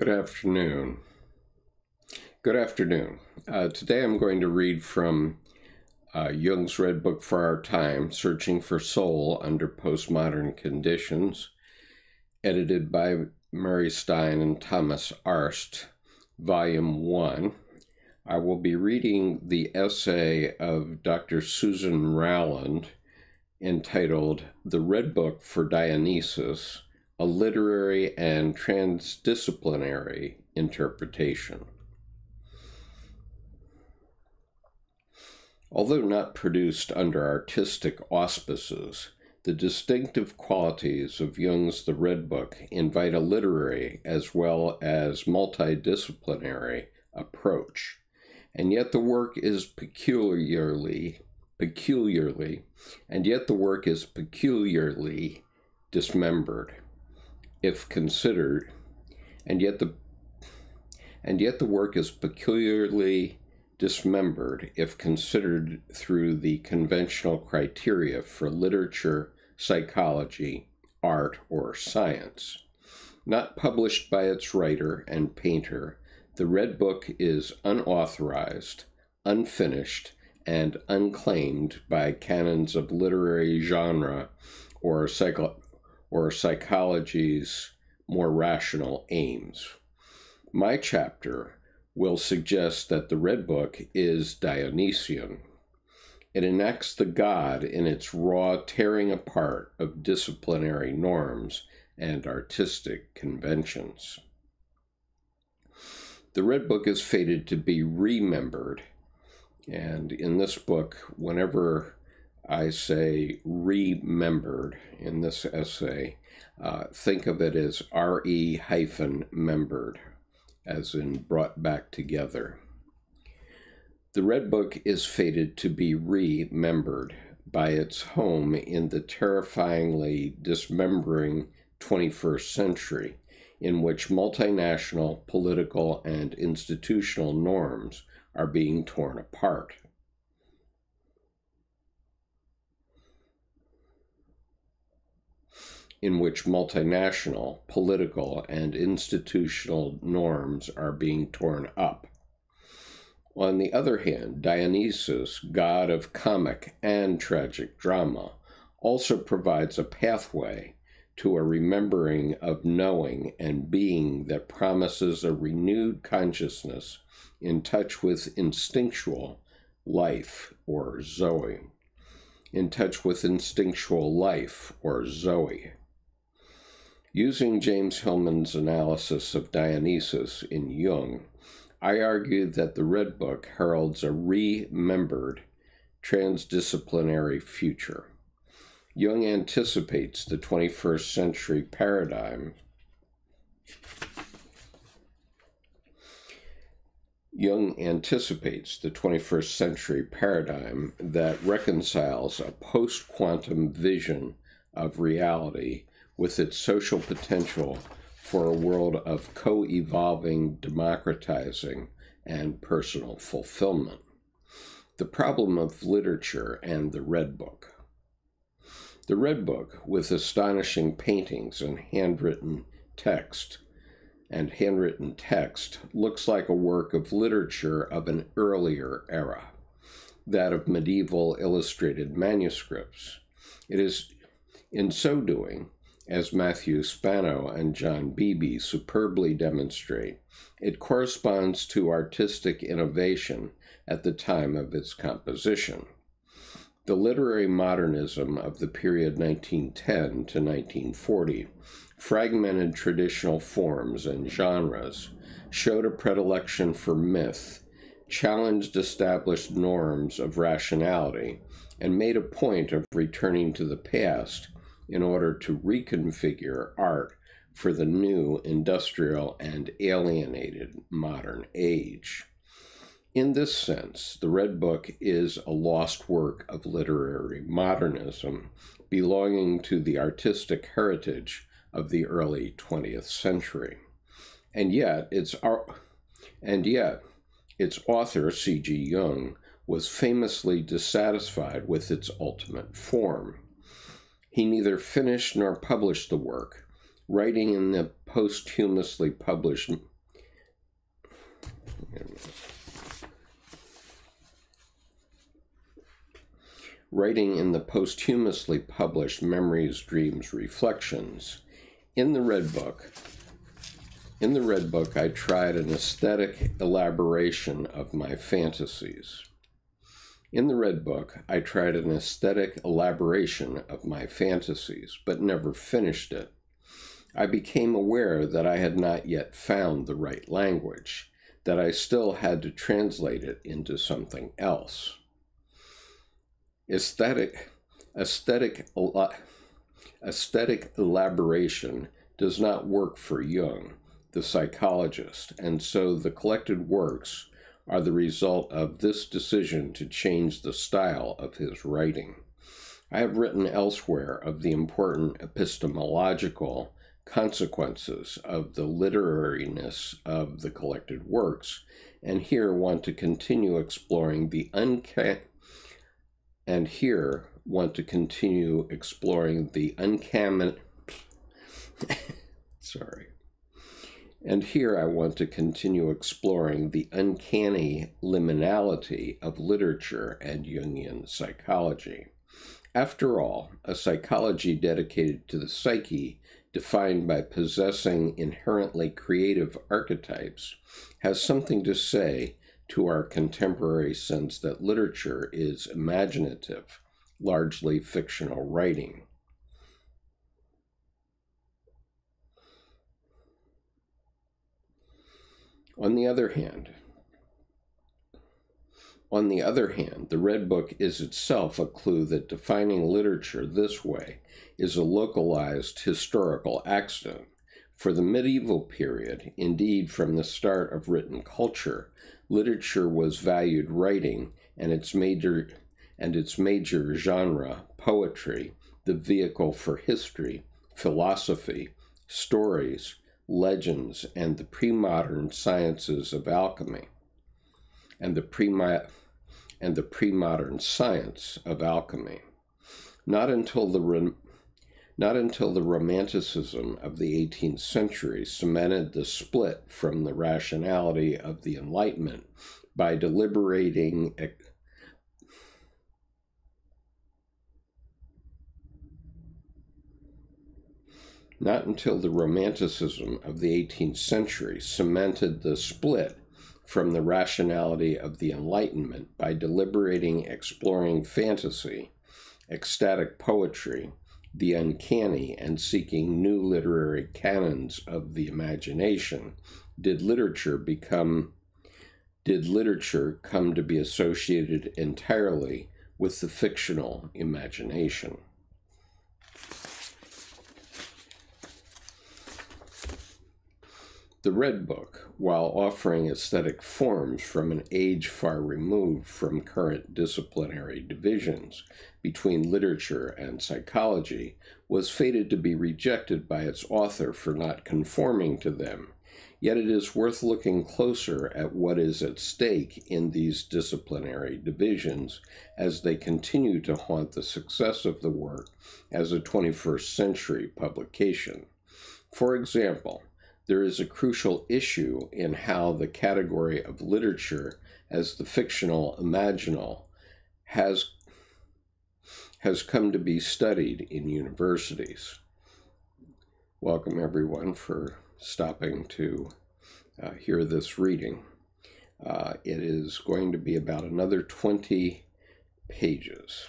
Good afternoon. Today I'm going to read from Jung's Red Book for Our Time, Searching for Soul Under Postmodern Conditions, edited by Mary Stein and Thomas Arzt, Volume 1. I will be reading the essay of Dr. Susan Rowland entitled The Red Book for Dionysus, a Literary and Transdisciplinary Interpretation. Although not produced under artistic auspices, the distinctive qualities of Jung's The Red Book invite a literary as well as multidisciplinary approach, and yet the work is peculiarly dismembered, if considered, and yet the work is peculiarly dismembered if considered through the conventional criteria for literature, psychology, art, or science. Not published by its writer and painter, the Red Book is unauthorized, unfinished, and unclaimed by canons of literary genre or psychology's more rational aims. My chapter will suggest that the Red Book is Dionysian. It enacts the god in its raw tearing apart of disciplinary norms and artistic conventions. The Red Book is fated to be remembered, and in this book, whenever I say remembered in this essay, think of it as re-membered, as in brought back together. The Red Book is fated to be remembered by its home in the terrifyingly dismembering 21st century, in which multinational political and institutional norms are being torn apart. In which multinational, political, and institutional norms are being torn up. On the other hand, Dionysus, god of comic and tragic drama, also provides a pathway to a remembering of knowing and being that promises a renewed consciousness in touch with instinctual life, or Zoe. Using James Hillman's analysis of Dionysus in Jung, I argue that the Red Book heralds a remembered transdisciplinary future. Jung anticipates the 21st century paradigm that reconciles a post-quantum vision of reality with its social potential for a world of co-evolving, democratizing, and personal fulfillment. The problem of literature and the Red Book. The Red Book, with astonishing paintings and handwritten text, looks like a work of literature of an earlier era, that of medieval illustrated manuscripts. It is, in so doing, as Matthew Spano and John Beebe superbly demonstrate, it corresponds to artistic innovation at the time of its composition. The literary modernism of the period 1910 to 1940 fragmented traditional forms and genres, showed a predilection for myth, challenged established norms of rationality, and made a point of returning to the past in order to reconfigure art for the new industrial and alienated modern age. In this sense, the Red Book is a lost work of literary modernism belonging to the artistic heritage of the early 20th century. And yet, its author, C.G. Jung, was famously dissatisfied with its ultimate form. He neither finished nor published the work, writing in the posthumously published Writing in the posthumously published Memories, Dreams, Reflections, in the Red Book, I tried an aesthetic elaboration of my fantasies. In the Red Book, I tried an aesthetic elaboration of my fantasies, but never finished it. I became aware that I had not yet found the right language, that I still had to translate it into something else. Aesthetic elaboration does not work for Jung, the psychologist, and so the collected works are the result of this decision to change the style of his writing. I have written elsewhere of the important epistemological consequences of the literariness of the collected works, and here want to continue exploring the uncanny liminality of literature and Jungian psychology. After all, a psychology dedicated to the psyche, defined by possessing inherently creative archetypes, has something to say to our contemporary sense that literature is imaginative, largely fictional writing. On the other hand, the Red Book is itself a clue that defining literature this way is a localized historical accident. For the medieval period, indeed from the start of written culture, literature was valued writing and its major genre, poetry, the vehicle for history, philosophy, stories, legends, and the pre-modern sciences of alchemy, and the pre-modern science of alchemy. Not until the Romanticism of the 18th century cemented the split from the rationality of the Enlightenment by deliberating Not until the Romanticism of the 18th century cemented the split from the rationality of the Enlightenment by deliberating, exploring fantasy, ecstatic poetry, the uncanny, and seeking new literary canons of the imagination, did literature come to be associated entirely with the fictional imagination. The Red Book, while offering aesthetic forms from an age far removed from current disciplinary divisions between literature and psychology, was fated to be rejected by its author for not conforming to them. Yet it is worth looking closer at what is at stake in these disciplinary divisions as they continue to haunt the success of the work as a 21st century publication. For example, there is a crucial issue in how the category of literature as the fictional imaginal has come to be studied in universities. Welcome everyone for stopping to hear this reading. It is going to be about another 20 pages.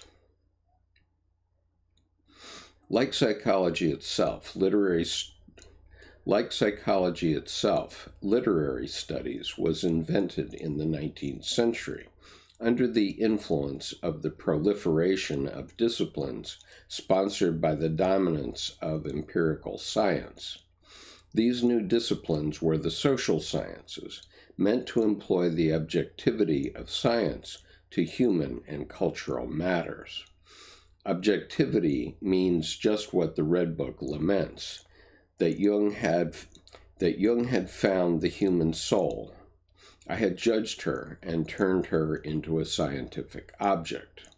Like psychology itself, literary studies was invented in the 19th century under the influence of the proliferation of disciplines sponsored by the dominance of empirical science. These new disciplines were the social sciences, meant to employ the objectivity of science to human and cultural matters. Objectivity means just what the Red Book laments, that Jung had found the human soul. I had judged her and turned her into a scientific object.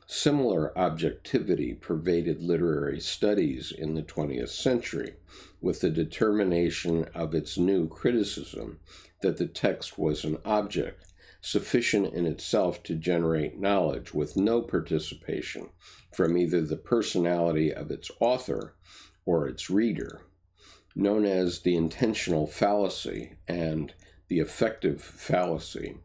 Similar objectivity pervaded literary studies in the 20th century, with the determination of its new criticism that the text was an object, sufficient in itself to generate knowledge with no participation from either the personality of its author or its reader, known as the intentional fallacy and the affective fallacy.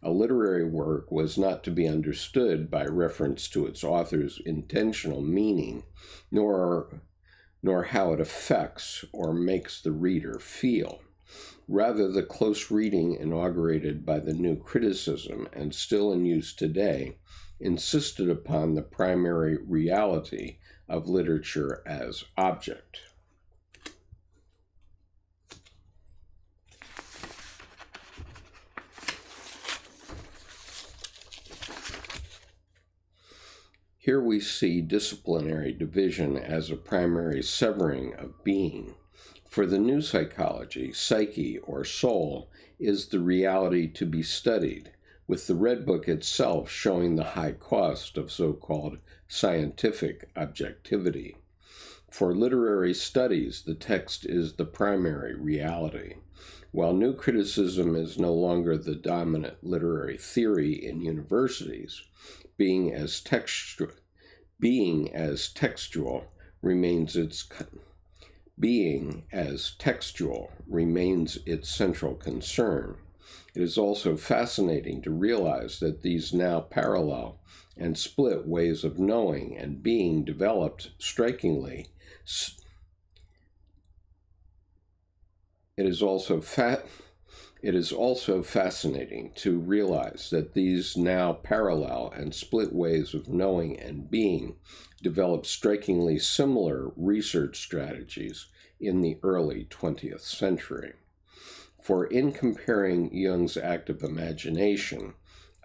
A literary work was not to be understood by reference to its author's intentional meaning, nor how it affects or makes the reader feel. Rather, the close reading inaugurated by the new criticism and still in use today insisted upon the primary reality of literature as object. Here we see disciplinary division as a primary severing of being. For the new psychology, psyche or soul is the reality to be studied, with the Red Book itself showing the high cost of so-called scientific objectivity. For literary studies, the text is the primary reality. While new criticism is no longer the dominant literary theory in universities, being as textual remains its central concern. It is also fascinating to realize that these now parallel and split ways of knowing and being developed strikingly. It is also fascinating to realize that these now parallel and split ways of knowing and being developed strikingly similar research strategies in the early 20th century. For in comparing Jung's active imagination,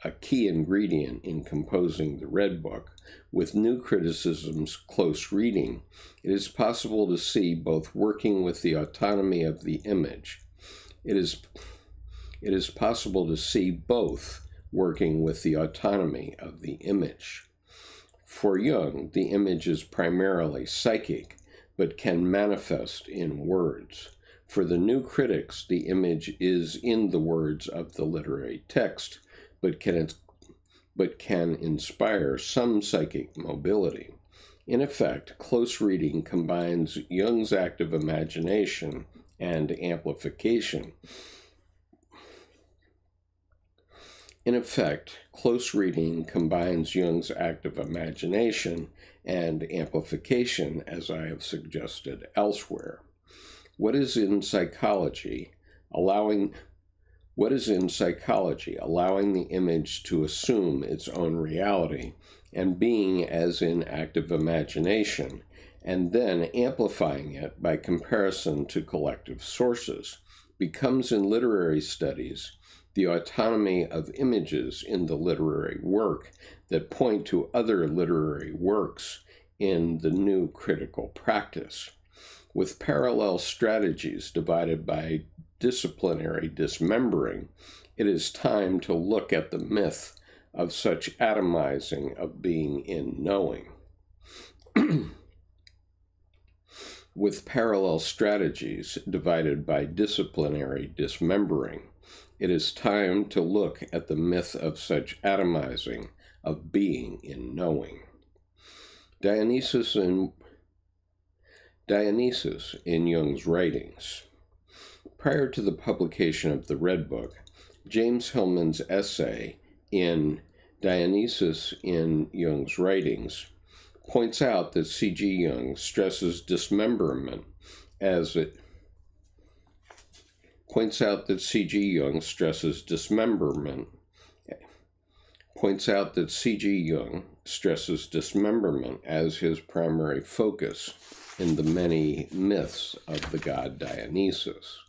a key ingredient in composing the Red Book, with new criticism's close reading, it is possible to see both working with the autonomy of the image. It is possible to see both working with the autonomy of the image. For Jung, the image is primarily psychic, but can manifest in words. For the new critics, the image is in the words of the literary text, but can inspire some psychic mobility. In effect, close reading combines Jung's active imagination and amplification. As I have suggested elsewhere. What is in psychology, allowing the image to assume its own reality, and being as in active imagination, and then amplifying it by comparison to collective sources, becomes in literary studies the autonomy of images in the literary work that point to other literary works in the new critical practice. With parallel strategies divided by disciplinary dismembering, it is time to look at the myth of such atomizing of being in knowing. With parallel strategies divided by disciplinary dismembering, it is time to look at the myth of such atomizing of being in knowing. Dionysus in Jung's writings. Prior to the publication of the Red Book, James Hillman's essay in Dionysus in Jung's writings points out that C.G. Jung stresses dismemberment as it points out that C.G. Jung stresses dismemberment as his primary focus in the many myths of the god Dionysus.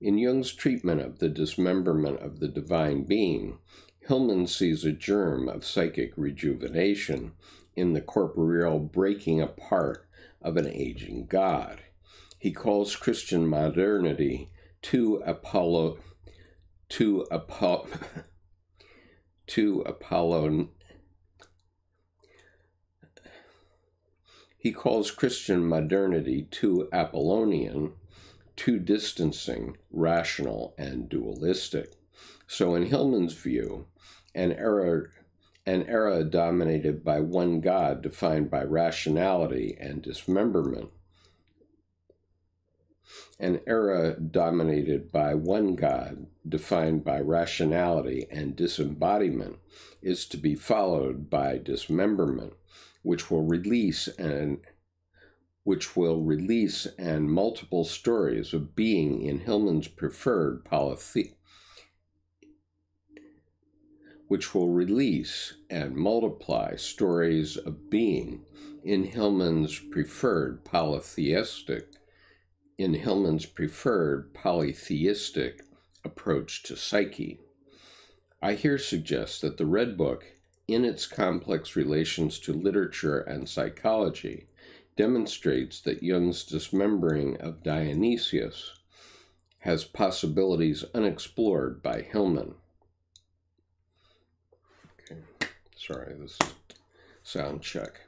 In Jung's treatment of the dismemberment of the divine being, Hillman sees a germ of psychic rejuvenation in the corporeal breaking apart of an aging god. He calls Christian modernity too Apollonian He calls Christian modernity too Apollonian, too distancing, rational, and dualistic. So in Hillman's view, an era dominated by one God defined by rationality and dismemberment, an era dominated by one God defined by rationality and disembodiment is to be followed by dismemberment, which will release and multiple stories of being in Hillman's preferred polytheistic, which will release and multiply stories of being in Hillman's preferred polytheistic approach to psyche. I here suggest that the Red Book, in its complex relations to literature and psychology, demonstrates that Jung's dismembering of Dionysius has possibilities unexplored by Hillman. Okay, sorry, this is sound check.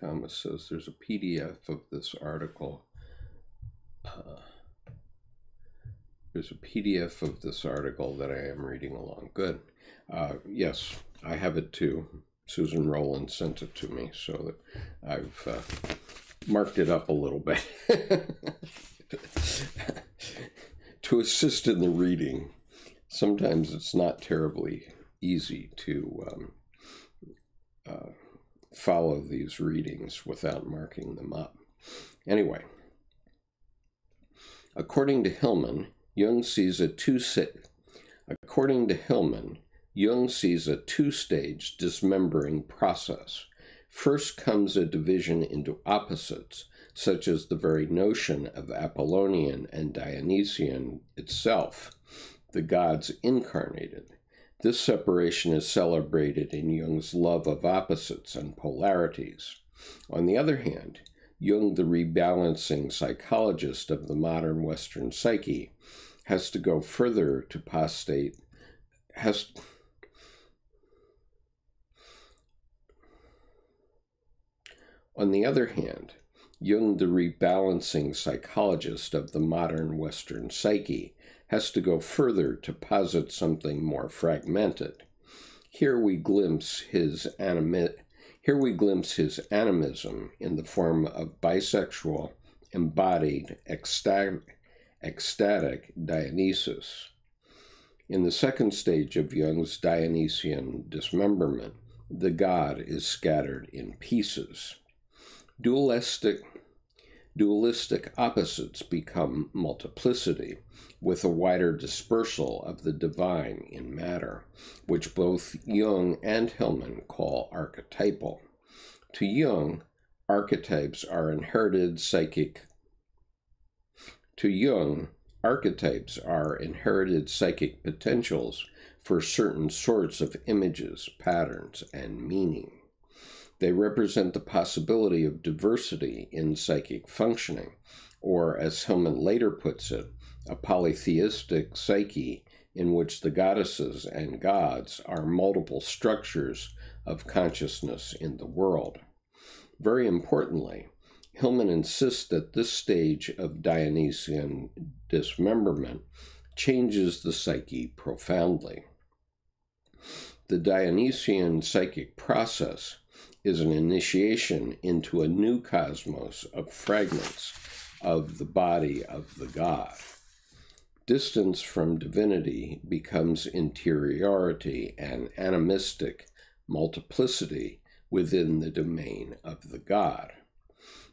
Thomas says there's a PDF of this article. There's a PDF of this article that I am reading along. Good. Yes, I have it too. Susan Rowland sent it to me, so that I've marked it up a little bit to assist in the reading. Sometimes it's not terribly easy to follow these readings without marking them up. Anyway, according to Hillman, Jung sees a two-stage dismembering process. First comes a division into opposites, such as the very notion of Apollonian and Dionysian itself, the gods incarnated. This separation is celebrated in Jung's love of opposites and polarities. On the other hand, Jung, the rebalancing psychologist of the modern Western psyche, has to go further to postulate On the other hand, Jung, the rebalancing psychologist of the modern Western psyche, has to go further to posit something more fragmented. Here we glimpse his animism in the form of bisexual, embodied, ecstatic Dionysus. In the second stage of Jung's Dionysian dismemberment, the god is scattered in pieces. Dualistic opposites become multiplicity, with a wider dispersal of the divine in matter, which both Jung and Hillman call archetypal. To Jung, archetypes are inherited psychic potentials for certain sorts of images, patterns, and meaning. They represent the possibility of diversity in psychic functioning, or, as Hillman later puts it, a polytheistic psyche in which the goddesses and gods are multiple structures of consciousness in the world. Very importantly, Hillman insists that this stage of Dionysian dismemberment changes the psyche profoundly. The Dionysian psychic process is an initiation into a new cosmos of fragments of the body of the god. Distance from divinity becomes interiority and animistic multiplicity within the domain of the god.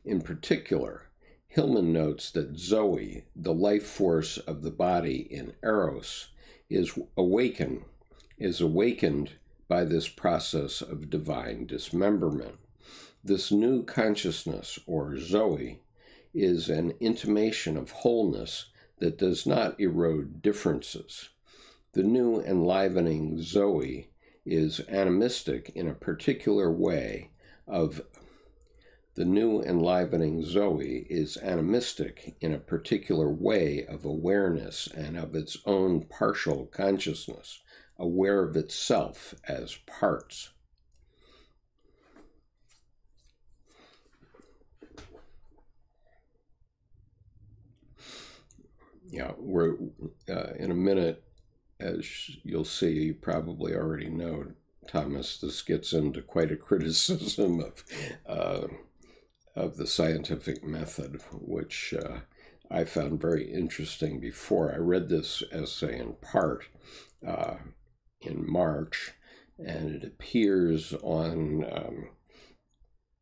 In particular, Hillman notes that Zoe, the life force of the body in Eros, is awakened by this process of divine dismemberment. This new consciousness, or Zoe, is an intimation of wholeness that does not erode differences. The new enlivening Zoe is animistic in a particular way of awareness and of its own partial consciousness, aware of itself as parts. Yeah, we're in a minute, as you'll see, you probably already know, Thomas, this gets into quite a criticism of the scientific method, which I found very interesting before. I read this essay in part in March, and it appears on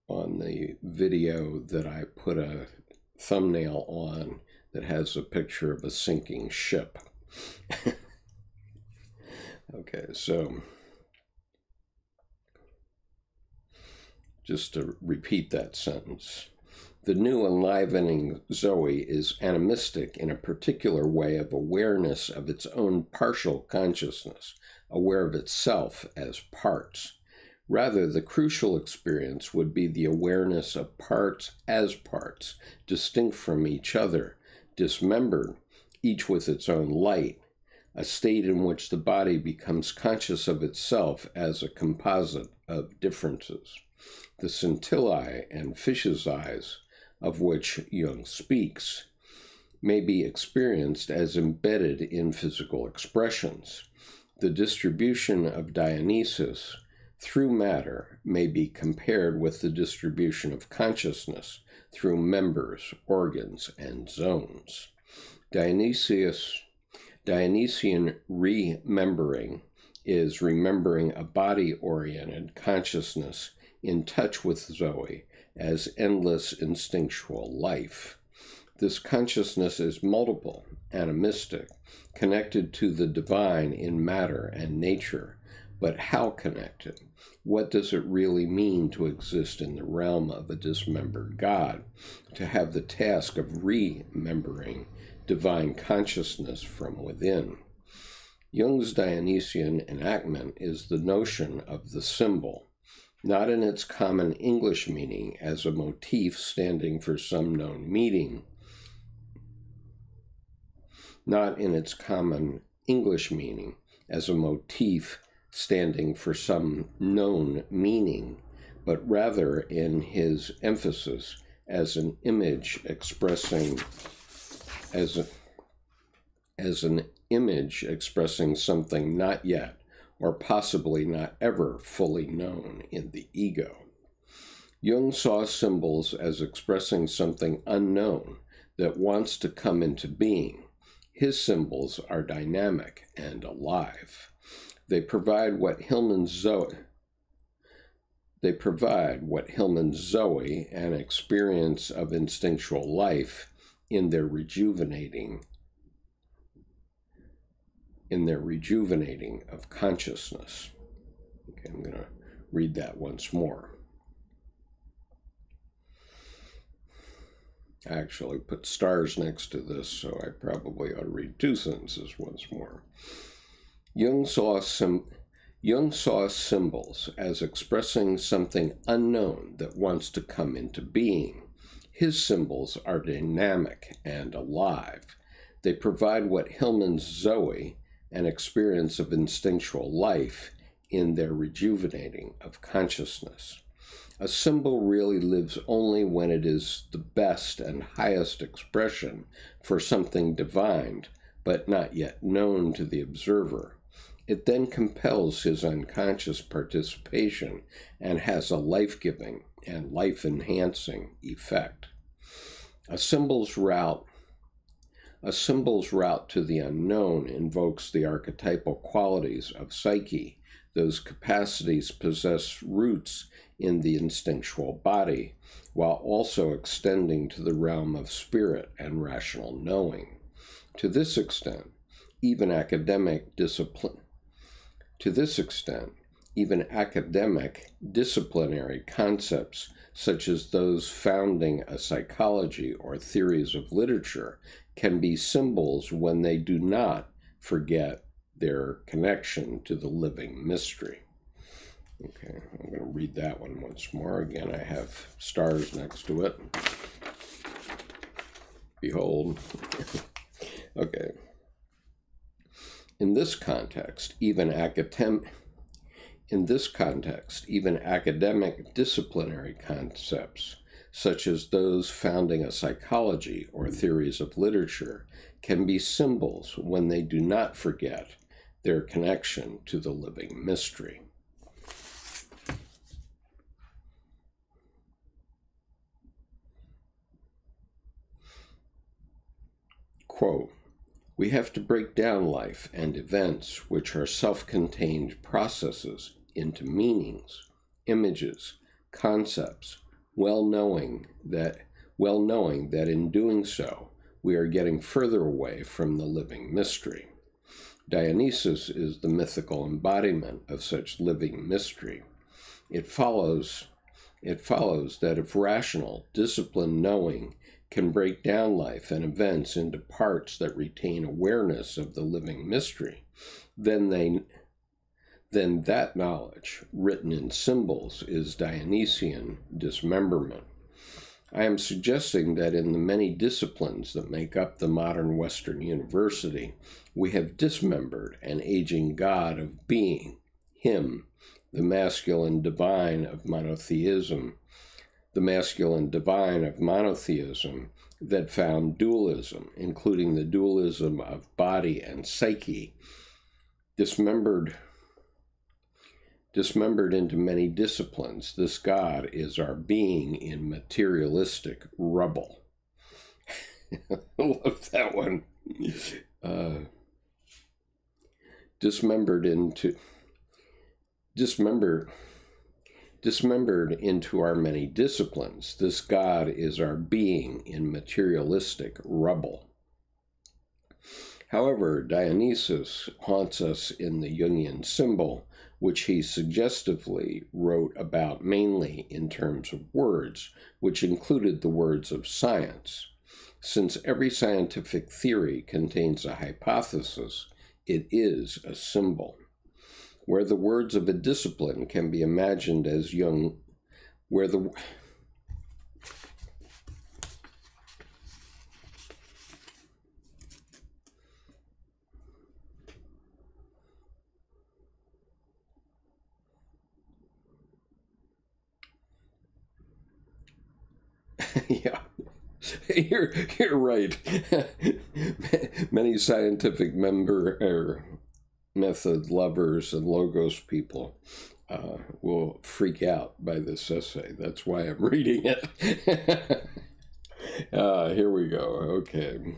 the video that I put a thumbnail on that has a picture of a sinking ship. Okay, so just to repeat that sentence. The new enlivening Zoe is animistic in a particular way of awareness of its own partial consciousness, aware of itself as parts. Rather, the crucial experience would be the awareness of parts as parts, distinct from each other, dismembered, each with its own light, a state in which the body becomes conscious of itself as a composite of differences. The scintillae and fish's eyes, of which Jung speaks, may be experienced as embedded in physical expressions. The distribution of Dionysus through matter may be compared with the distribution of consciousness through members, organs, and zones. Dionysian remembering is remembering a body-oriented consciousness in touch with Zoe as endless instinctual life. This consciousness is multiple, animistic, connected to the divine in matter and nature. But how connected? What does it really mean to exist in the realm of a dismembered God, to have the task of remembering divine consciousness from within? Jung's Dionysian enactment is the notion of the symbol, not in its common English meaning as a motif standing for some known meaning, not in its common English meaning as a motif standing for some known meaning, but rather in his emphasis as an image expressing something not yet or possibly not ever fully known in the ego. Jung saw symbols as expressing something unknown that wants to come into being. His symbols are dynamic and alive. They provide what Hillman's Zoe, an experience of instinctual life in their rejuvenating of consciousness. Okay, I'm going to read that once more. I actually put stars next to this, so I probably ought to read two sentences once more. Jung saw symbols as expressing something unknown that wants to come into being. His symbols are dynamic and alive. They provide what Hillman's Zoe, an experience of instinctual life, in their rejuvenating of consciousness. A symbol really lives only when it is the best and highest expression for something divine, but not yet known to the observer. It then compels his unconscious participation and has a life-giving and life-enhancing effect. A symbol's route to the unknown invokes the archetypal qualities of psyche. Those capacities possess roots in the instinctual body, while also extending to the realm of spirit and rational knowing. To this extent, even academic disciplinary concepts, such as those founding a psychology or theories of literature, can be symbols when they do not forget their connection to the living mystery. Okay, I'm going to read that one once more. Again, I have stars next to it. Behold. Okay. In this context, even academic disciplinary concepts, such as those founding a psychology or theories of literature, can be symbols when they do not forget their connection to the living mystery. Quote, "We have to break down life and events, which are self-contained processes, into meanings, images, concepts, well knowing that in doing so, we are getting further away from the living mystery. Dionysus is the mythical embodiment of such living mystery. It follows that if rational, disciplined knowing can break down life and events into parts that retain awareness of the living mystery, then that knowledge, written in symbols, is Dionysian dismemberment. I am suggesting that in the many disciplines that make up the modern Western university, we have dismembered an aging god of being, him, the masculine divine of monotheism, that found dualism, including the dualism of body and psyche, dismembered into many disciplines. This God is our being in materialistic rubble." I love that one. Dismembered into our many disciplines. This God is our being in materialistic rubble. However, Dionysus haunts us in the Jungian symbol, which he suggestively wrote about mainly in terms of words, which included the words of science. Since every scientific theory contains a hypothesis, it is a symbol. Where the words of a discipline can be imagined as Jung, yeah, you're right. Many scientific method lovers and logos people will freak out by this essay. That's why I'm reading it. Here we go. Okay.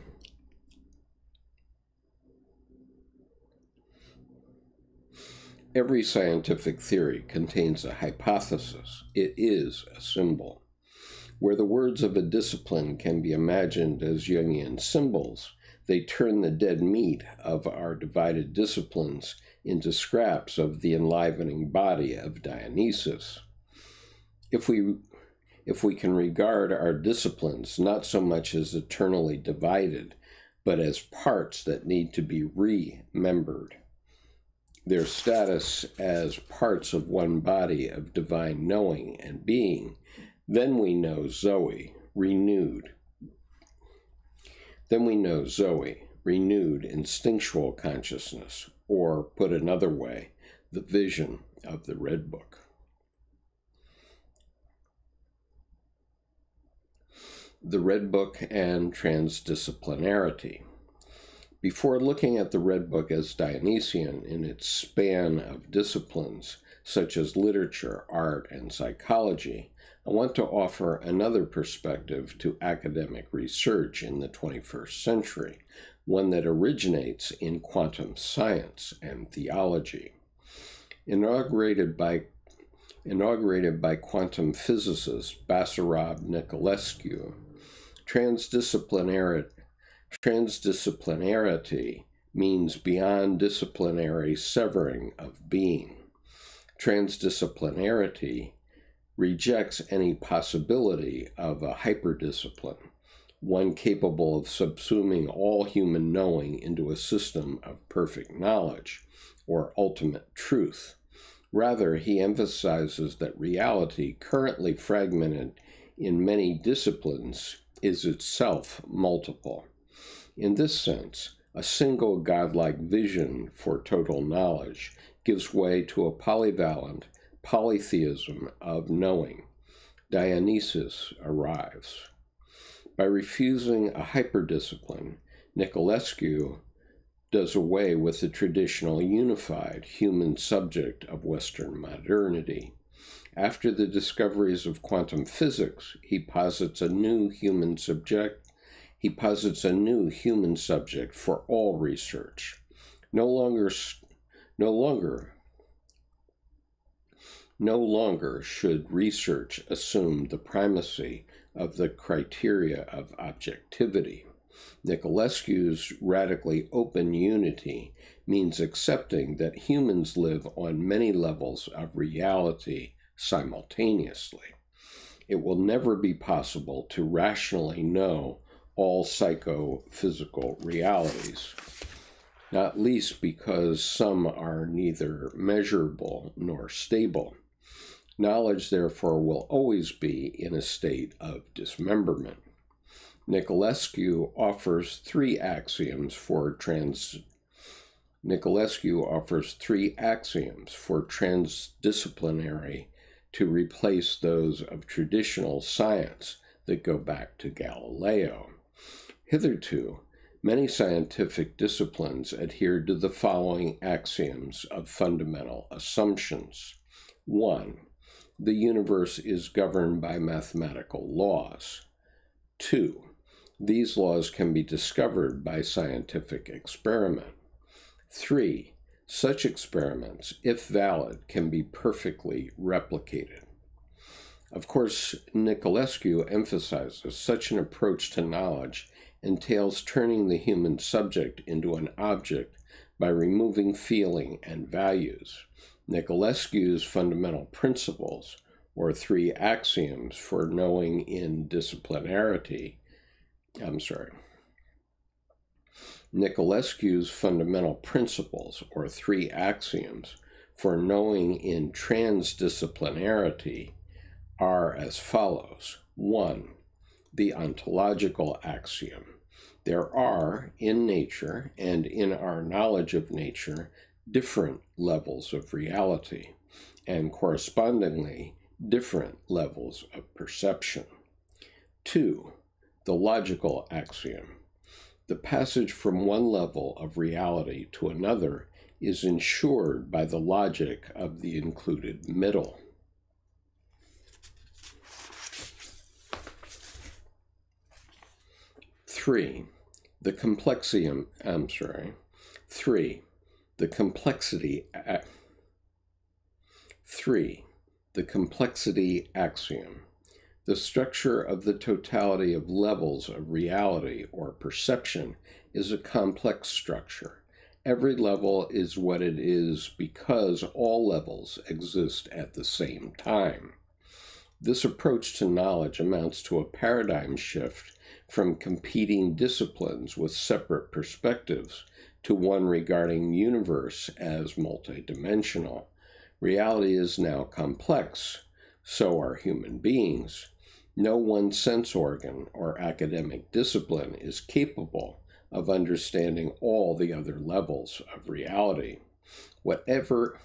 Every scientific theory contains a hypothesis. It is a symbol. Where the words of a discipline can be imagined as Jungian symbols, they turn the dead meat of our divided disciplines into scraps of the enlivening body of Dionysus. If we can regard our disciplines not so much as eternally divided, but as parts that need to be remembered, their status as parts of one body of divine knowing and being, then we know Zoe, renewed. Renewed instinctual consciousness, or, put another way, the vision of the Red Book. The Red Book and Transdisciplinarity. Before looking at the Red Book as Dionysian in its span of disciplines, such as literature, art, and psychology, I want to offer another perspective to academic research in the 21st century, one that originates in quantum science and theology. Inaugurated by quantum physicist Basarab Nicolescu, Transdisciplinarity means beyond disciplinary severing of being. Transdisciplinarity rejects any possibility of a hyperdiscipline, one capable of subsuming all human knowing into a system of perfect knowledge or ultimate truth. Rather, he emphasizes that reality, currently fragmented in many disciplines, is itself multiple. In this sense, a single godlike vision for total knowledge gives way to a polyvalent polytheism of knowing. Dionysus arrives. By refusing a hyperdiscipline, Nicolescu does away with the traditional unified human subject of Western modernity. After the discoveries of quantum physics, he posits a new human subject for all research. No longer should research assume the primacy of the criteria of objectivity. Nicolescu's radically open unity means accepting that humans live on many levels of reality simultaneously. It will never be possible to rationally know all psychophysical realities, not least because some are neither measurable nor stable. Knowledge, therefore, will always be in a state of dismemberment. Nicolescu offers three axioms for transdisciplinary to replace those of traditional science that go back to Galileo. Hitherto, many scientific disciplines adhered to the following axioms of fundamental assumptions. 1. The universe is governed by mathematical laws. 2. These laws can be discovered by scientific experiment. 3. Such experiments, if valid, can be perfectly replicated. Of course, Nicolescu emphasizes such an approach to knowledge entails turning the human subject into an object by removing feeling and values. Nicolescu's fundamental principles, or three axioms for knowing in disciplinarity, Nicolescu's fundamental principles, or three axioms for knowing in transdisciplinarity, are as follows. 1. The ontological axiom. There are, in nature and in our knowledge of nature, different levels of reality, and correspondingly, different levels of perception. 2. The logical axiom. The passage from one level of reality to another is ensured by the logic of the included middle. 3. The complexity axiom. The structure of the totality of levels of reality or perception is a complex structure. Every level is what it is because all levels exist at the same time. This approach to knowledge amounts to a paradigm shift from competing disciplines with separate perspectives to one regarding universe as multidimensional. Reality is now complex, so are human beings. No one sense organ or academic discipline is capable of understanding all the other levels of reality. Whatever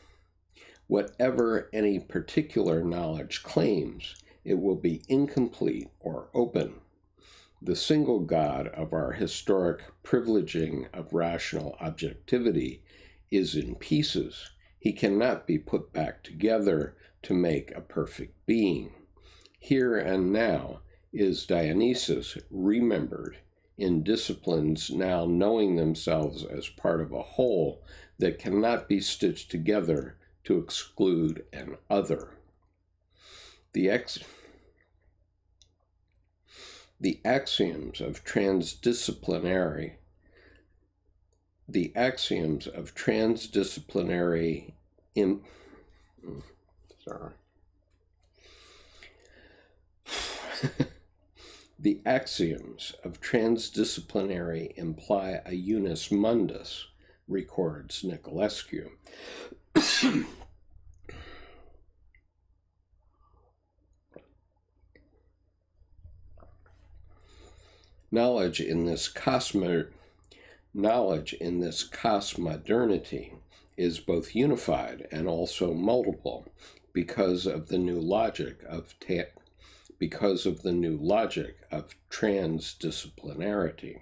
any particular knowledge claims, it will be incomplete or open. The single God of our historic privileging of rational objectivity is in pieces. He cannot be put back together to make a perfect being. Here and now is Dionysus remembered in disciplines now knowing themselves as part of a whole that cannot be stitched together to exclude an other. The axioms of transdisciplinary The axioms of transdisciplinary The axioms of transdisciplinary imply a unus mundus, records Nicolescu. Knowledge in this cosmodernity is both unified and also multiple because of the new logic of because of the new logic of transdisciplinarity.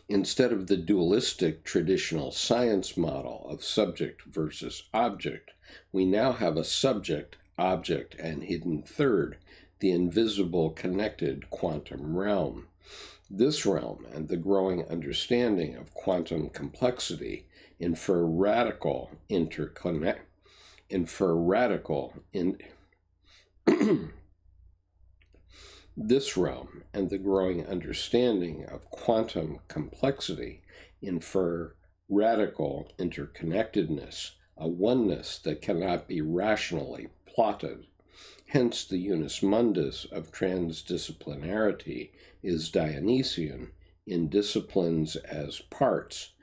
Instead of the dualistic traditional science model of subject versus object, we now have a subject, object, and hidden third, the invisible connected quantum realm. This realm and the growing understanding of quantum complexity infer radical This realm and the growing understanding of quantum complexity infer radical interconnectedness, a oneness that cannot be rationally plotted. Hence, the unus mundus of transdisciplinarity is Dionysian in disciplines as parts.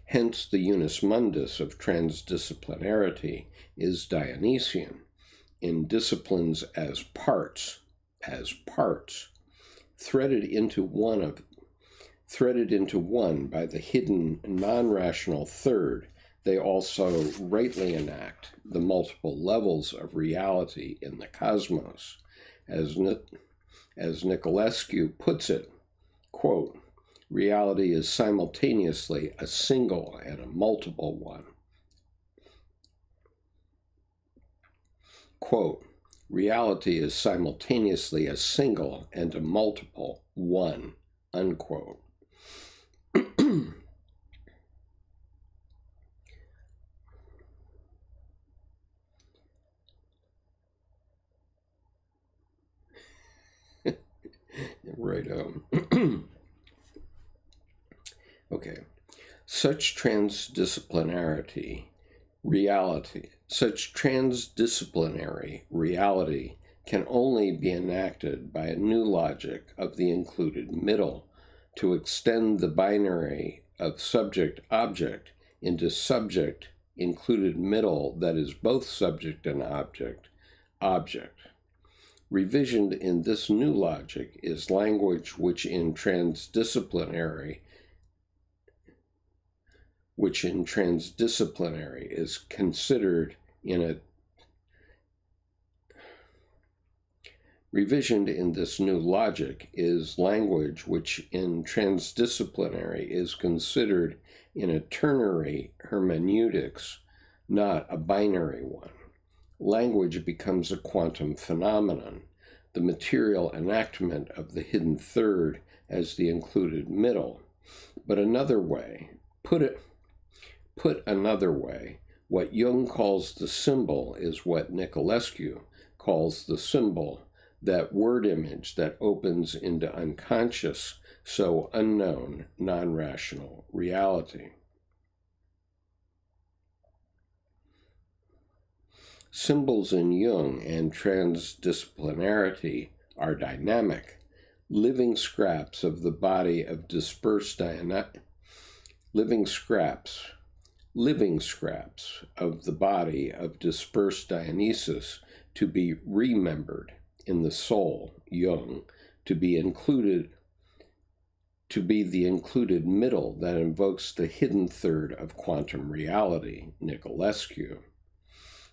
Hence, the unus mundus of transdisciplinarity is Dionysian in disciplines as parts, threaded into one by the hidden non-rational third. They also rightly enact the multiple levels of reality in the cosmos. As Nicolescu puts it, quote, reality is simultaneously a single and a multiple one. Quote, reality is simultaneously a single and a multiple one, unquote. Righto. Okay. Such transdisciplinary reality can only be enacted by a new logic of the included middle to extend the binary of subject-object into subject-included middle that is both subject and object. Revisioned in this new logic is language which in transdisciplinary is considered in a revisioned in this new logic is language which in transdisciplinary is considered in a ternary hermeneutics, not a binary one. Language becomes a quantum phenomenon, the material enactment of the hidden third as the included middle. But another way, put another way, what Jung calls the symbol is what Nicolescu calls the symbol, that word image that opens into unconscious, so unknown, non-rational reality. Symbols in Jung and transdisciplinarity are dynamic, living scraps of the body of dispersed living scraps of the body of dispersed Dionysus to be remembered in the soul, Jung, to be the included middle that invokes the hidden third of quantum reality, Nicolescu.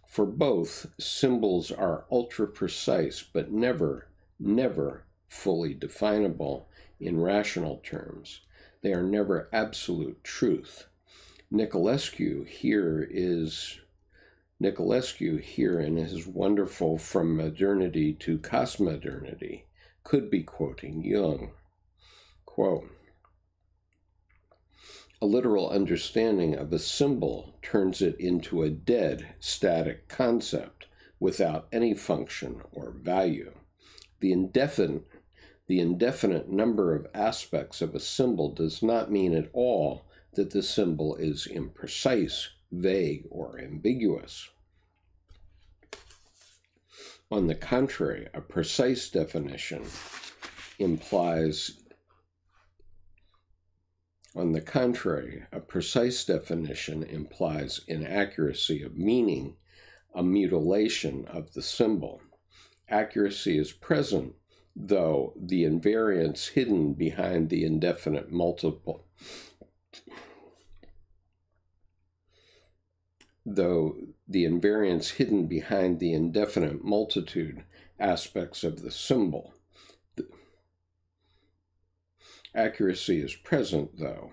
For both, symbols are ultra-precise, but never fully definable in rational terms. They are never absolute truth. Nicolescu here in his wonderful From Modernity to Postmodernity could be quoting Jung. Quote, a literal understanding of a symbol turns it into a dead, static concept without any function or value. The indefinite number of aspects of a symbol does not mean at all that the symbol is imprecise, vague, or ambiguous. On the contrary, a precise definition implies inaccuracy of meaning, a mutilation of the symbol. Accuracy is present, though the invariance hidden behind the indefinite multiple though the invariance hidden behind the indefinite multitude aspects of the symbol. Accuracy is present, though.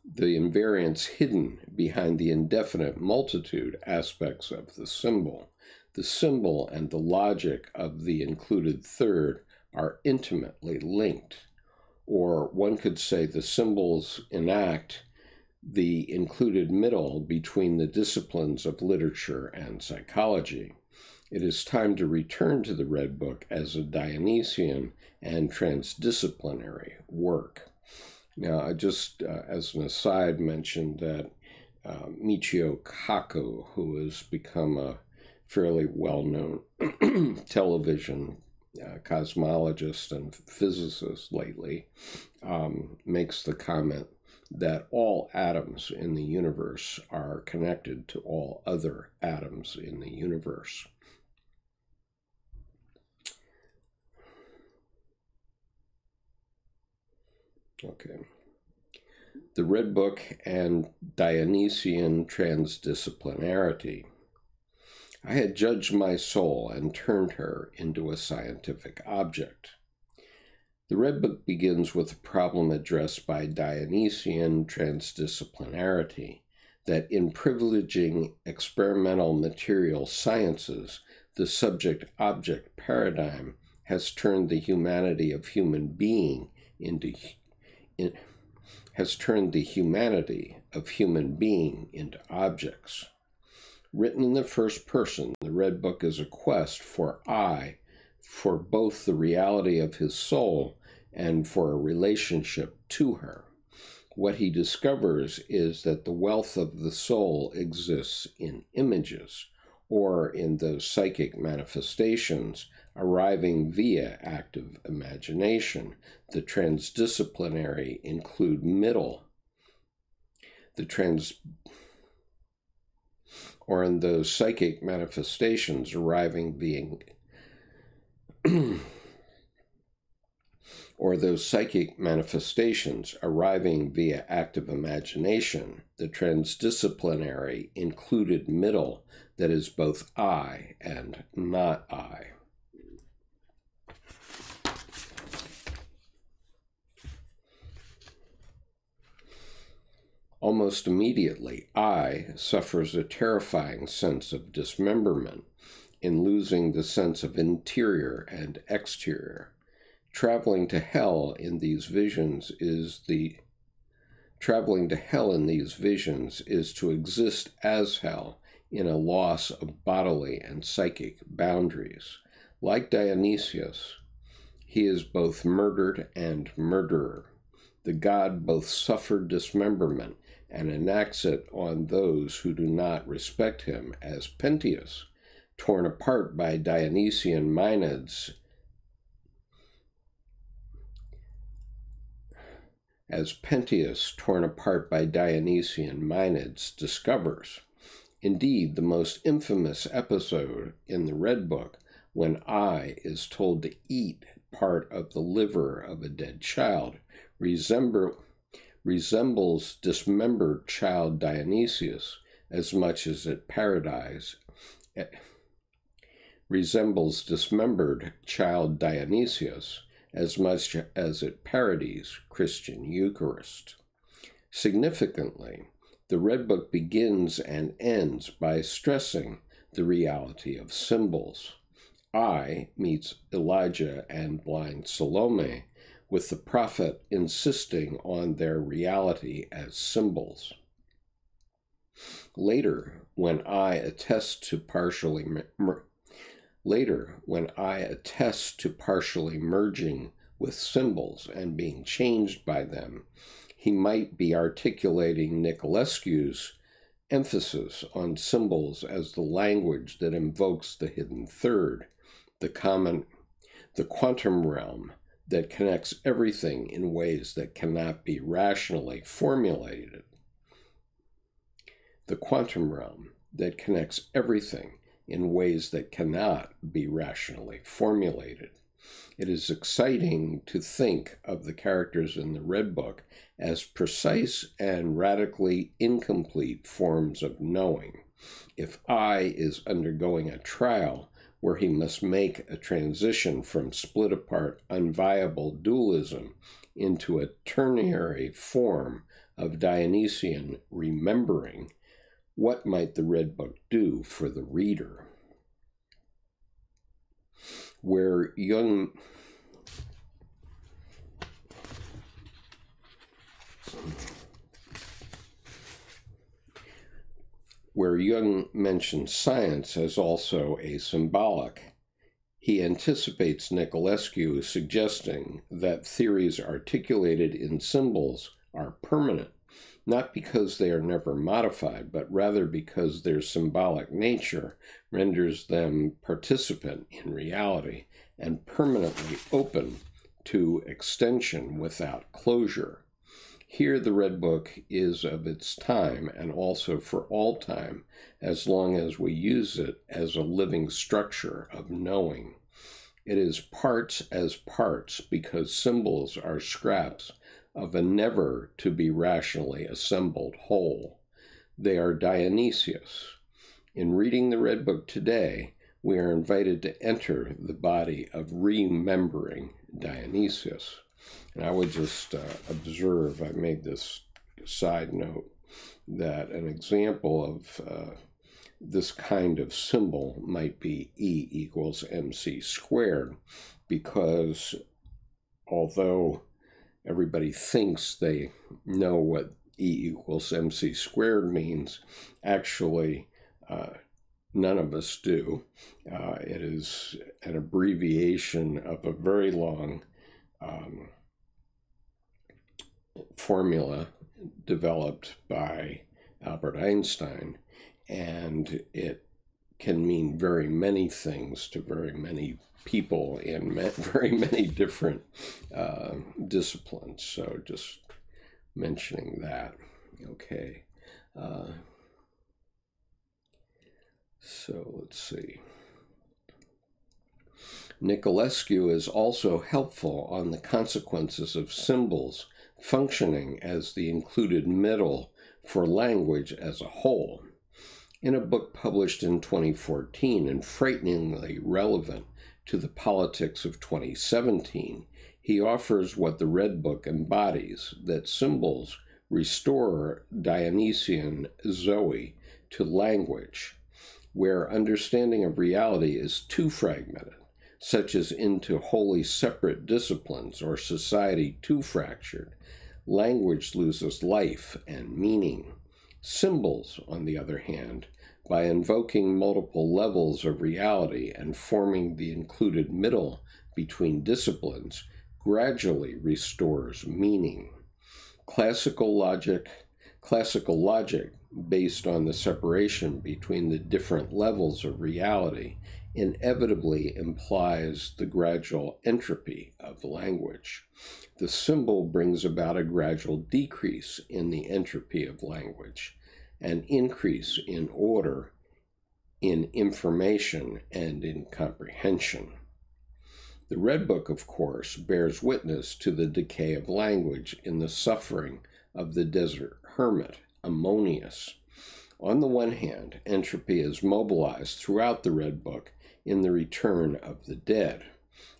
The invariance hidden behind the indefinite multitude aspects of the symbol and the logic of the included third are intimately linked. Or one could say the symbols enact the included middle between the disciplines of literature and psychology. It is time to return to the Red Book as a Dionysian and transdisciplinary work. Now, I just, as an aside, mentioned that Michio Kaku, who has become a fairly well-known television cosmologist and physicist lately, makes the comment that all atoms in the universe are connected to all other atoms in the universe. Okay. The Red Book and Dionysian Transdisciplinarity. I had judged my soul and turned her into a scientific object. The Red Book begins with a problem addressed by Dionysian Transdisciplinarity, that in privileging experimental material sciences, the subject-object paradigm has turned the humanity of human being into objects. Written in the first person, the Red Book is a quest for both the reality of his soul and for a relationship to her. What he discovers is that the wealth of the soul exists in images, or in those psychic manifestations arriving via active imagination. The transdisciplinary include middle, or in those psychic manifestations arriving via active imagination, the transdisciplinary included middle that is both I and not I. Almost immediately, I suffers a terrifying sense of dismemberment in losing the sense of interior and exterior. Traveling to hell in these visions is to exist as hell in a loss of bodily and psychic boundaries. Like Dionysius, he is both murdered and murderer. The god both suffered dismemberment and enacts it on those who do not respect him, as Pentheus, torn apart by Dionysian Maenads, discovers. Indeed, the most infamous episode in the Red Book, when I is told to eat part of the liver of a dead child, resembles dismembered child Dionysius as much as it parodies Christian Eucharist. Significantly, the Red Book begins and ends by stressing the reality of symbols. I meets Elijah and blind Salome, with the prophet insisting on their reality as symbols. Later, when I attests to partially merging with symbols and being changed by them, he might be articulating Nicolescu's emphasis on symbols as the language that invokes the hidden third, the quantum realm that connects everything in ways that cannot be rationally formulated. The quantum realm that connects everything in ways that cannot be rationally formulated. It is exciting to think of the characters in the Red Book as precise and radically incomplete forms of knowing, If I is undergoing a trial where he must make a transition from split-apart, unviable dualism into a ternary form of Dionysian remembering, what might the Red Book do for the reader? Where Jung mentions science as also a symbolic, he anticipates Nicolescu, suggesting that theories articulated in symbols are permanent, not because they are never modified, but rather because their symbolic nature renders them participant in reality and permanently open to extension without closure. Here the Red Book is of its time and also for all time, as long as we use it as a living structure of knowing. It is parts as parts because symbols are scraps of a never to be rationally assembled whole. They are Dionysius. In reading the Red Book today, we are invited to enter the body of remembering Dionysius. And I would just observe, I made this side note, that an example of this kind of symbol might be E equals mc squared, because although everybody thinks they know what E equals mc squared means, actually none of us do. It is an abbreviation of a very long formula developed by Albert Einstein, and it can mean very many things to very many people in very many different disciplines. So just mentioning that. Okay. So let's see. Nicolescu is also helpful on the consequences of symbols functioning as the included middle for language as a whole. In a book published in 2014 and frighteningly relevant to the politics of 2017, he offers what the Red Book embodies, that symbols restore Dionysian Zoe to language, where understanding of reality is too fragmented, such as into wholly separate disciplines or society too fractured. Language loses life and meaning. Symbols, on the other hand, by invoking multiple levels of reality and forming the included middle between disciplines, gradually restores meaning. Classical logic, based on the separation between the different levels of reality, inevitably implies the gradual entropy of language. The symbol brings about a gradual decrease in the entropy of language, an increase in order, in information, and in comprehension. The Red Book, of course, bears witness to the decay of language in the suffering of the desert hermit, Ammonius. On the one hand, entropy is mobilized throughout the Red Book in the return of the dead.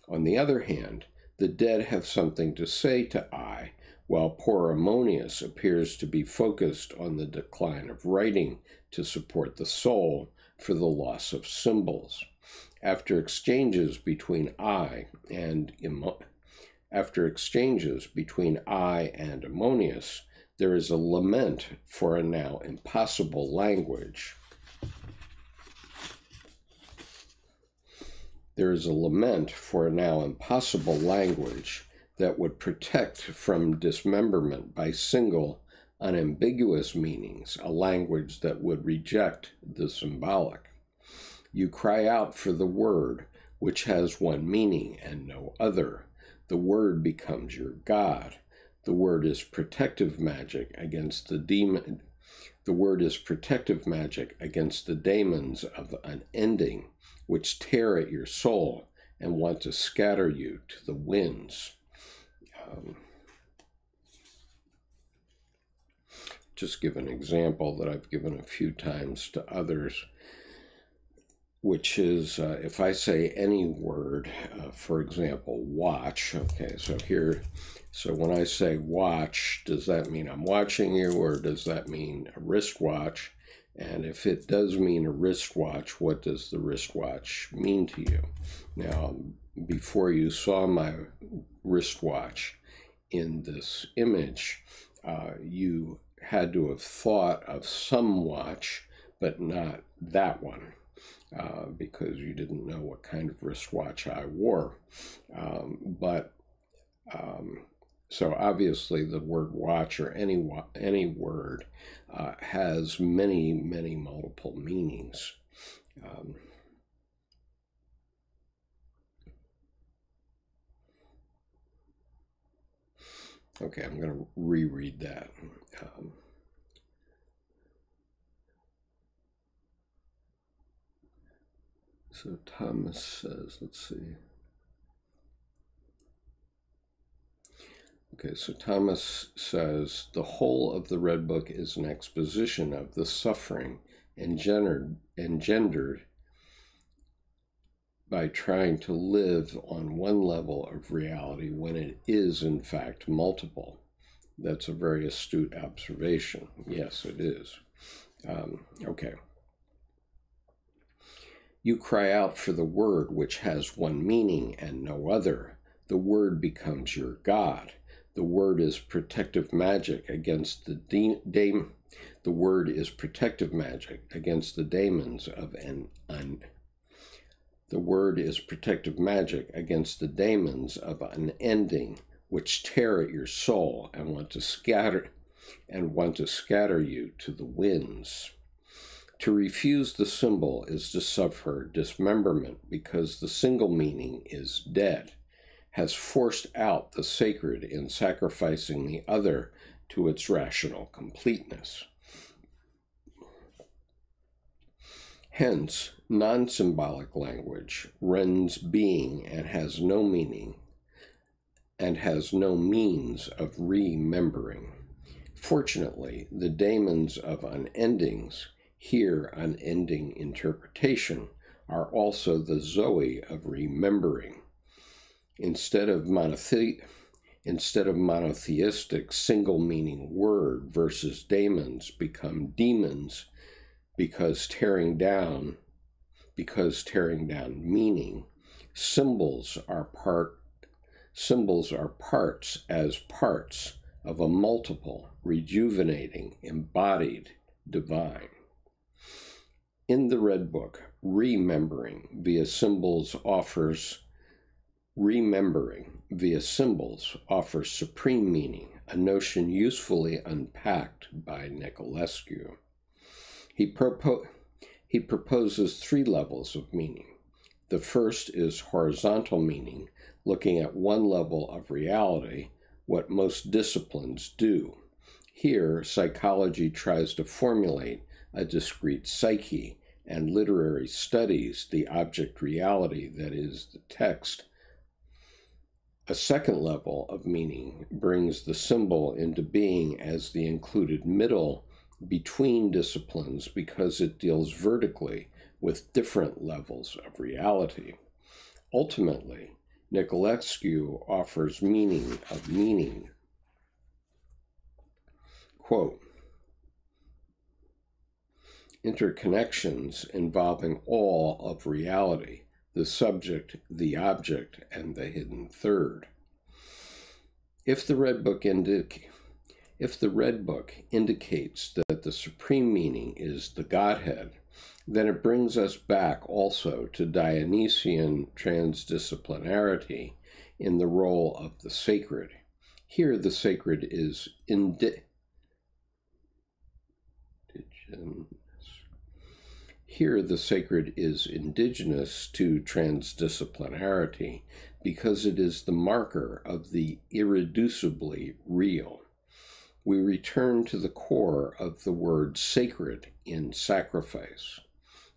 On the other hand, the dead have something to say to I, while poor Ammonius appears to be focused on the decline of writing to support the soul for the loss of symbols. After exchanges between I and Ammonius, there is a lament for a now impossible language. There is a lament for a now impossible language that would protect from dismemberment by single, unambiguous meanings, a language that would reject the symbolic. You cry out for the word, which has one meaning and no other. The word becomes your God. The word is protective magic against the demon. The word is protective magic against the daemons of unending, which tear at your soul and want to scatter you to the winds. just give an example that I've given a few times to others, which is if I say any word, for example, watch. Okay, so when I say watch, does that mean I'm watching you, or does that mean a wristwatch? And if it does mean a wristwatch, what does the wristwatch mean to you? Now, before you saw my wristwatch in this image, you had to have thought of some watch, but not that one, because you didn't know what kind of wristwatch I wore. So obviously the word watch, or any word, has many, many multiple meanings. Okay, I'm going to reread that. So Thomas says, let's see. Okay, so Thomas says, the whole of the Red Book is an exposition of the suffering engendered by trying to live on one level of reality when it is, in fact, multiple. That's a very astute observation. Yes, it is. Okay. You cry out for the word which has one meaning and no other. The word becomes your God. The word is protective magic against the The word is protective magic against the daemons of The word is protective magic against the daemons of unending, which tear at your soul and want to scatter you to the winds. To refuse the symbol is to suffer dismemberment, because the single meaning is dead, has forced out the sacred in sacrificing the other to its rational completeness. Hence, non-symbolic language rends being and has no meaning, and has no means of remembering. Fortunately, the daemons of unendings, here unending interpretation, are also the Zoe of remembering. Instead of monotheistic single-meaning word versus daemons become demons, because tearing down meaning. Symbols are parts as parts of a multiple, rejuvenating, embodied divine. In the Red Book, remembering via symbols offers supreme meaning, a notion usefully unpacked by Nicolescu. He proposes three levels of meaning. The first is horizontal meaning, looking at one level of reality, what most disciplines do. Here, psychology tries to formulate a discrete psyche, and literary studies the object reality that is the text. A second level of meaning brings the symbol into being as the included middle between disciplines, because it deals vertically with different levels of reality. Ultimately, Nicolescu offers meaning of meaning. Quote, interconnections involving all of reality, the subject, the object, and the hidden third. If the Red Book indicates that the supreme meaning is the Godhead, then it brings us back also to Dionysian transdisciplinarity in the role of the sacred. Here the sacred is indigenous to transdisciplinarity, because it is the marker of the irreducibly real. We return to the core of the word sacred in sacrifice.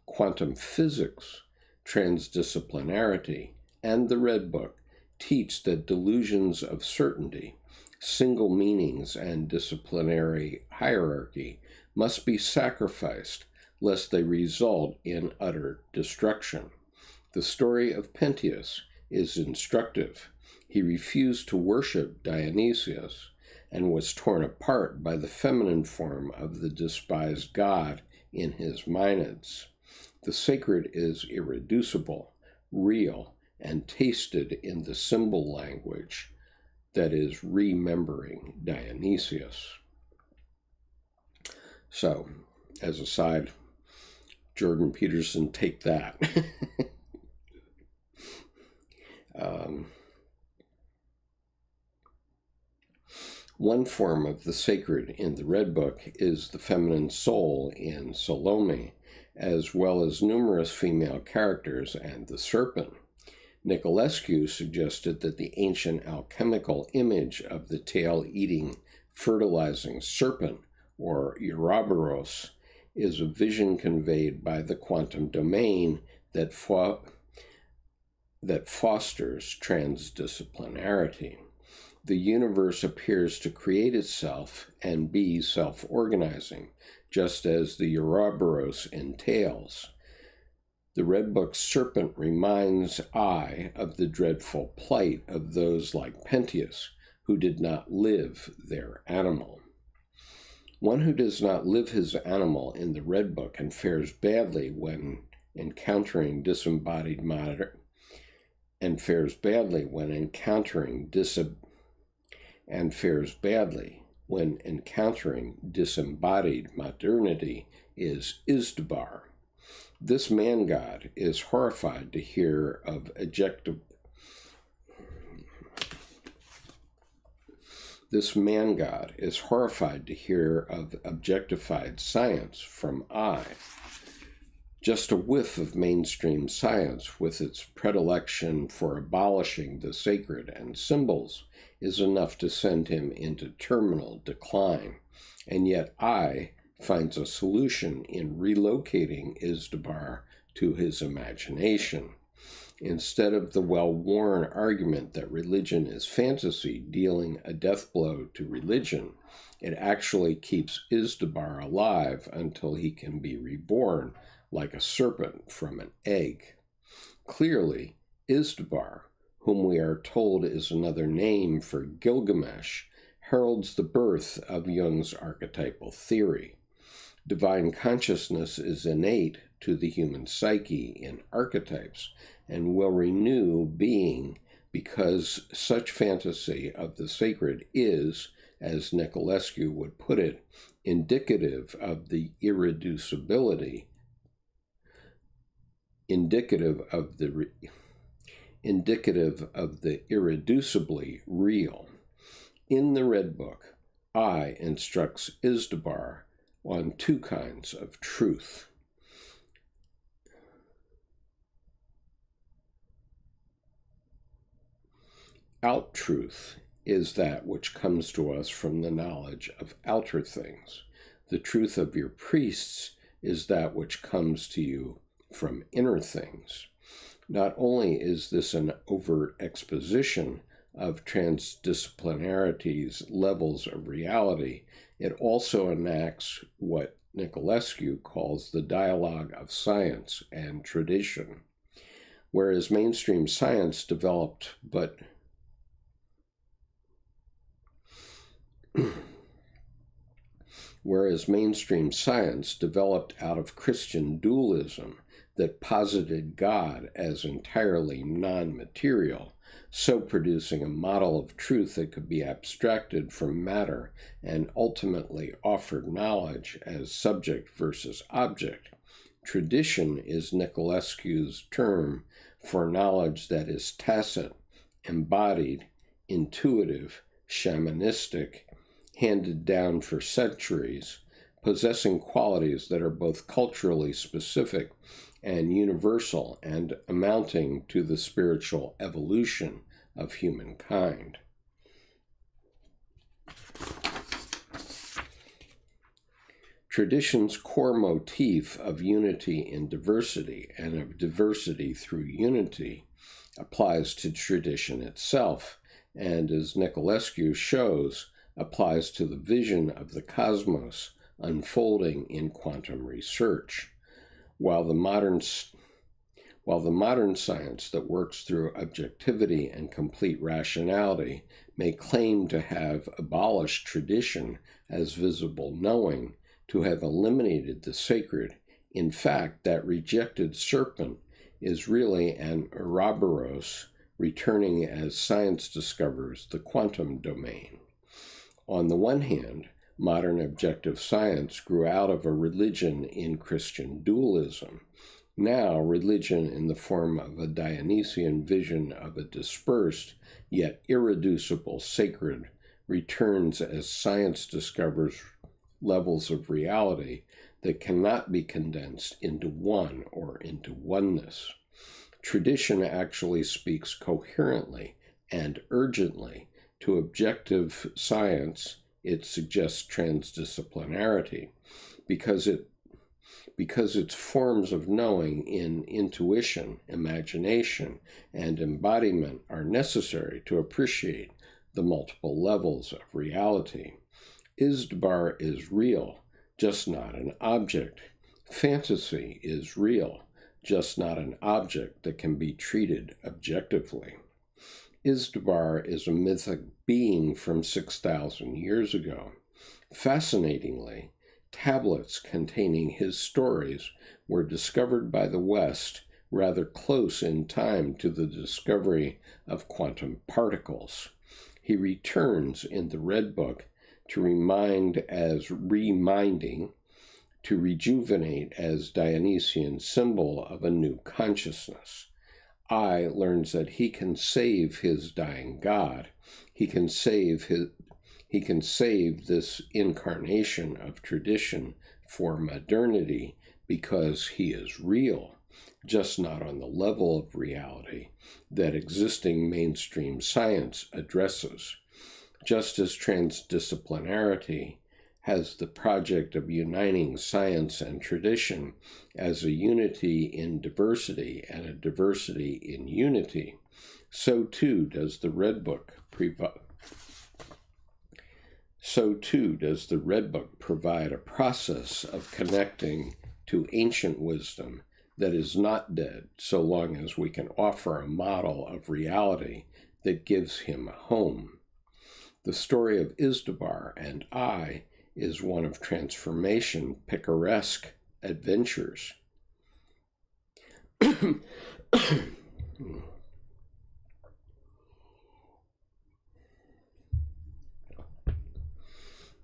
Quantum physics, transdisciplinarity, and the Red Book teach that delusions of certainty, single meanings and disciplinary hierarchy must be sacrificed lest they result in utter destruction. The story of Pentheus is instructive. He refused to worship Dionysius and was torn apart by the feminine form of the despised god in his Maenads. The sacred is irreducible, real, and tasted in the symbol language that is remembering Dionysius. So, as a side, Jordan Peterson, take that. One form of the sacred in the Red Book is the feminine soul in Salome, as well as numerous female characters and the serpent. Nicolescu suggested that the ancient alchemical image of the tail-eating, fertilizing serpent, or Ouroboros, is a vision conveyed by the quantum domain that fosters transdisciplinarity. The universe appears to create itself and be self-organizing, just as the Ouroboros entails. The Red Book's serpent reminds I of the dreadful plight of those like Pentheus, who did not live their animal. One who does not live his animal in the Red Book and fares badly when encountering disembodied matter, and fares badly when encountering disembodied modernity is Izdubar. This man-god is horrified to hear of objectified science from I. Just a whiff of mainstream science, with its predilection for abolishing the sacred and symbols, is enough to send him into terminal decline, and yet I finds a solution in relocating Izdubar to his imagination. Instead of the well-worn argument that religion is fantasy dealing a death blow to religion, it actually keeps Izdubar alive until he can be reborn like a serpent from an egg. Clearly, Izdubar, whom we are told is another name for Gilgamesh, heralds the birth of Jung's archetypal theory. Divine consciousness is innate to the human psyche in archetypes and will renew being because such fantasy of the sacred is, as Nicolescu would put it, indicative of the irreducibility, indicative of the irreducibly real. In the Red Book, I instructs Izdubar on two kinds of truth. Out-truth is that which comes to us from the knowledge of outer things. The truth of your priests is that which comes to you from inner things. Not only is this an overt exposition of transdisciplinarity's levels of reality, it also enacts what Nicolescu calls the dialogue of science and tradition. Whereas mainstream science developed out of Christian dualism that posited God as entirely non-material, so producing a model of truth that could be abstracted from matter and ultimately offered knowledge as subject versus object. Tradition is Nicolescu's term for knowledge that is tacit, embodied, intuitive, shamanistic, handed down for centuries, possessing qualities that are both culturally specific and universal and amounting to the spiritual evolution of humankind. Tradition's core motif of unity in diversity and of diversity through unity applies to tradition itself, and, as Nicolescu shows, applies to the vision of the cosmos unfolding in quantum research. While the modern science that works through objectivity and complete rationality may claim to have abolished tradition as visible knowing, to have eliminated the sacred, in fact, that rejected serpent is really an Ouroboros returning as science discovers the quantum domain. On the one hand, modern objective science grew out of a religion in Christian dualism. Now, religion in the form of a Dionysian vision of a dispersed, yet irreducible sacred, returns as science discovers levels of reality that cannot be condensed into one or into oneness. Tradition actually speaks coherently and urgently to objective science. It suggests transdisciplinarity because its forms of knowing in intuition, imagination, and embodiment are necessary to appreciate the multiple levels of reality. Isdbar is real, just not an object. Fantasy is real, just not an object that can be treated objectively. Isdbar is a mythic being from 6,000 years ago. Fascinatingly, tablets containing his stories were discovered by the West rather close in time to the discovery of quantum particles. He returns in the Red Book to remind as reminding, to rejuvenate as Dionysian symbol of a new consciousness. I learns that he can save his dying God. He can save this incarnation of tradition for modernity because he is real, just not on the level of reality that existing mainstream science addresses. Just as transdisciplinarity has the project of uniting science and tradition as a unity in diversity and a diversity in unity, so too does the Red Book provide a process of connecting to ancient wisdom that is not dead, so long as we can offer a model of reality that gives him a home. The story of Isdbar and I is one of transformation, picaresque adventures.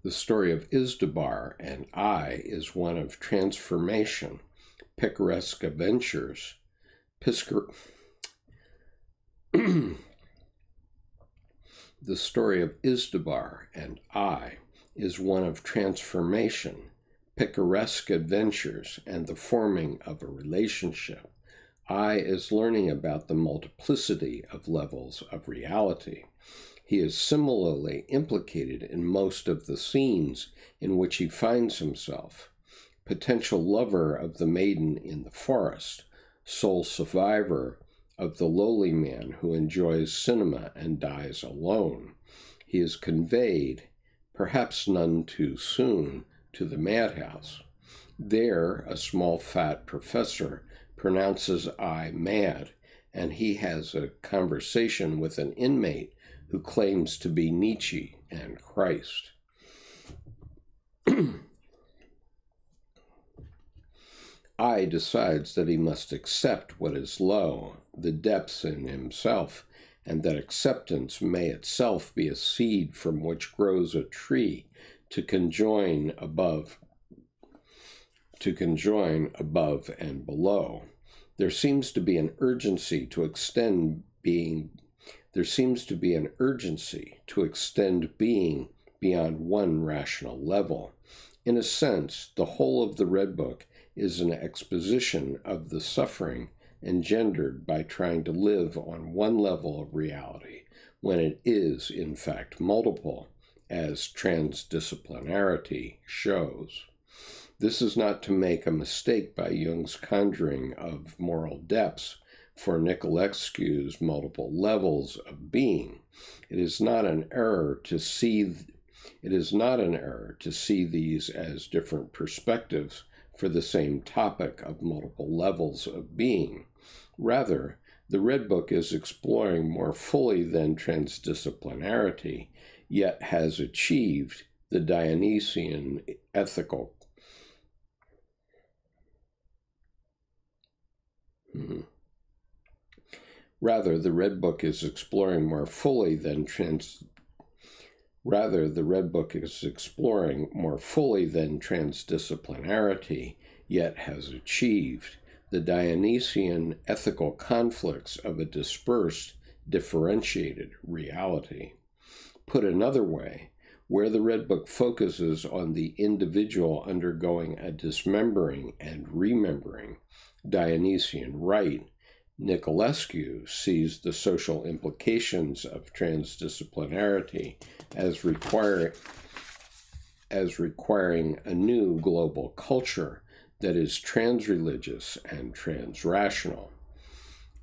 The story of Isdbar and I is one of transformation, picaresque adventures. The story of Isdbar and I is one of transformation, picaresque adventures, and the forming of a relationship. I is learning about the multiplicity of levels of reality. He is similarly implicated in most of the scenes in which he finds himself. Potential lover of the maiden in the forest, sole survivor of the lowly man who enjoys cinema and dies alone. He is conveyed, perhaps none too soon, to the madhouse. There, a small fat professor pronounces I mad, and he has a conversation with an inmate who claims to be Nietzsche and Christ. I decides that he must accept what is low, the depths in himself, and that acceptance may itself be a seed from which grows a tree to conjoin above and below. There seems to be an urgency to extend being beyond one rational level. In a sense, the whole of the Red Book is an exposition of the suffering engendered by trying to live on one level of reality when it is, in fact, multiple, as Transdisciplinarity shows. This is not to make a mistake by Jung's conjuring of moral depths for Nicolescu's multiple levels of being. It is not an error to see these as different perspectives for the same topic of multiple levels of being. Rather, the Red Book is exploring more fully than transdisciplinarity, yet has achieved the Dionysian ethical. Rather, the Red Book is exploring more fully than transdisciplinarity, yet has achieved the Dionysian ethical conflicts of a dispersed, differentiated reality. Put another way, where the Red Book focuses on the individual undergoing a dismembering and remembering Dionysian rite, Nicolescu sees the social implications of transdisciplinarity as requiring a new global culture that is transreligious and transrational.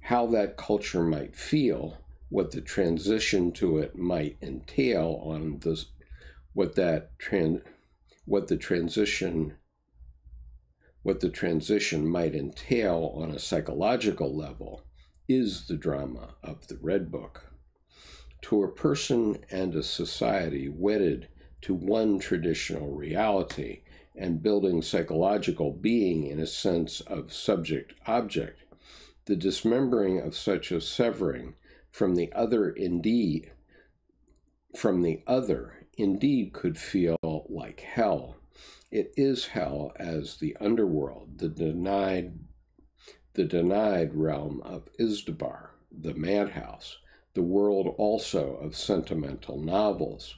How that culture might feel, what the transition to it might entail on this, what the transition might entail on a psychological level, is the drama of the Red Book. To a person and a society wedded to one traditional reality and building psychological being in a sense of subject-object, the dismembering of such a severing from the other indeed could feel like hell. It is hell as the underworld, the denied realm of Izdubar, the madhouse, the world also of sentimental novels,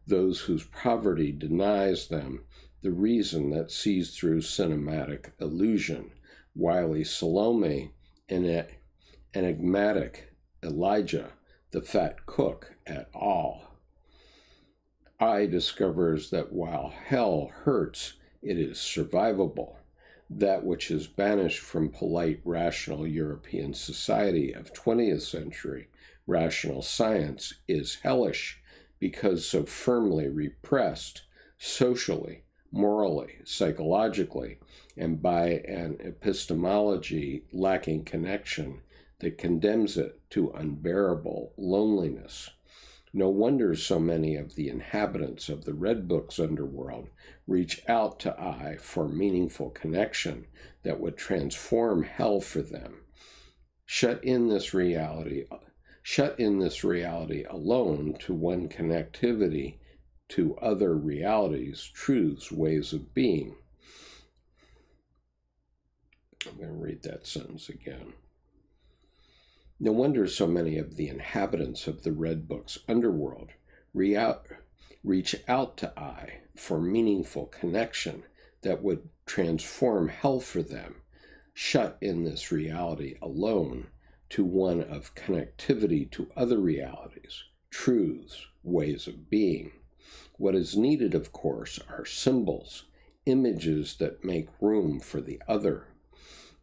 those whose poverty denies them the reason that sees through cinematic illusion, wily Salome, and enigmatic Elijah, the fat cook, et al. I discovers that while hell hurts, it is survivable. That which is banished from polite, rational European society of 20th century rational science is hellish because so firmly repressed socially, morally, psychologically, and by an epistemology lacking connection that condemns it to unbearable loneliness. No wonder so many of the inhabitants of the Red Book's underworld reach out to I for meaningful connection that would transform hell for them. Shut in this reality alone to one connectivity to other realities, truths, ways of being. I'm going to read that sentence again. No wonder so many of the inhabitants of the Red Book's underworld reach out to I for meaningful connection that would transform hell for them, shut in this reality alone to one of connectivity to other realities, truths, ways of being. What is needed, of course, are symbols, images that make room for the other.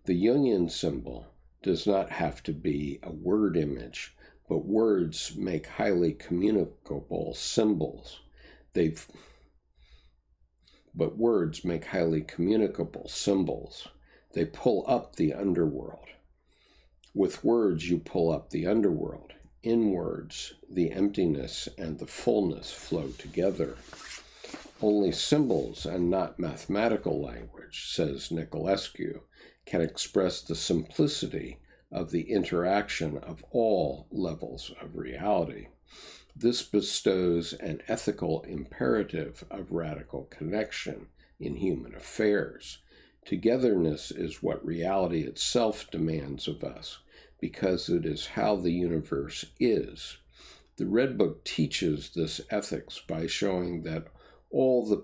The Jungian symbol does not have to be a word image, but words make highly communicable symbols. They pull up the underworld. With words, you pull up the underworld. In words, the emptiness and the fullness flow together. Only symbols and not mathematical language, says Nicolescu, can express the simplicity of the interaction of all levels of reality. This bestows an ethical imperative of radical connection in human affairs. Togetherness is what reality itself demands of us, because it is how the universe is. The Red Book teaches this ethics by showing that all the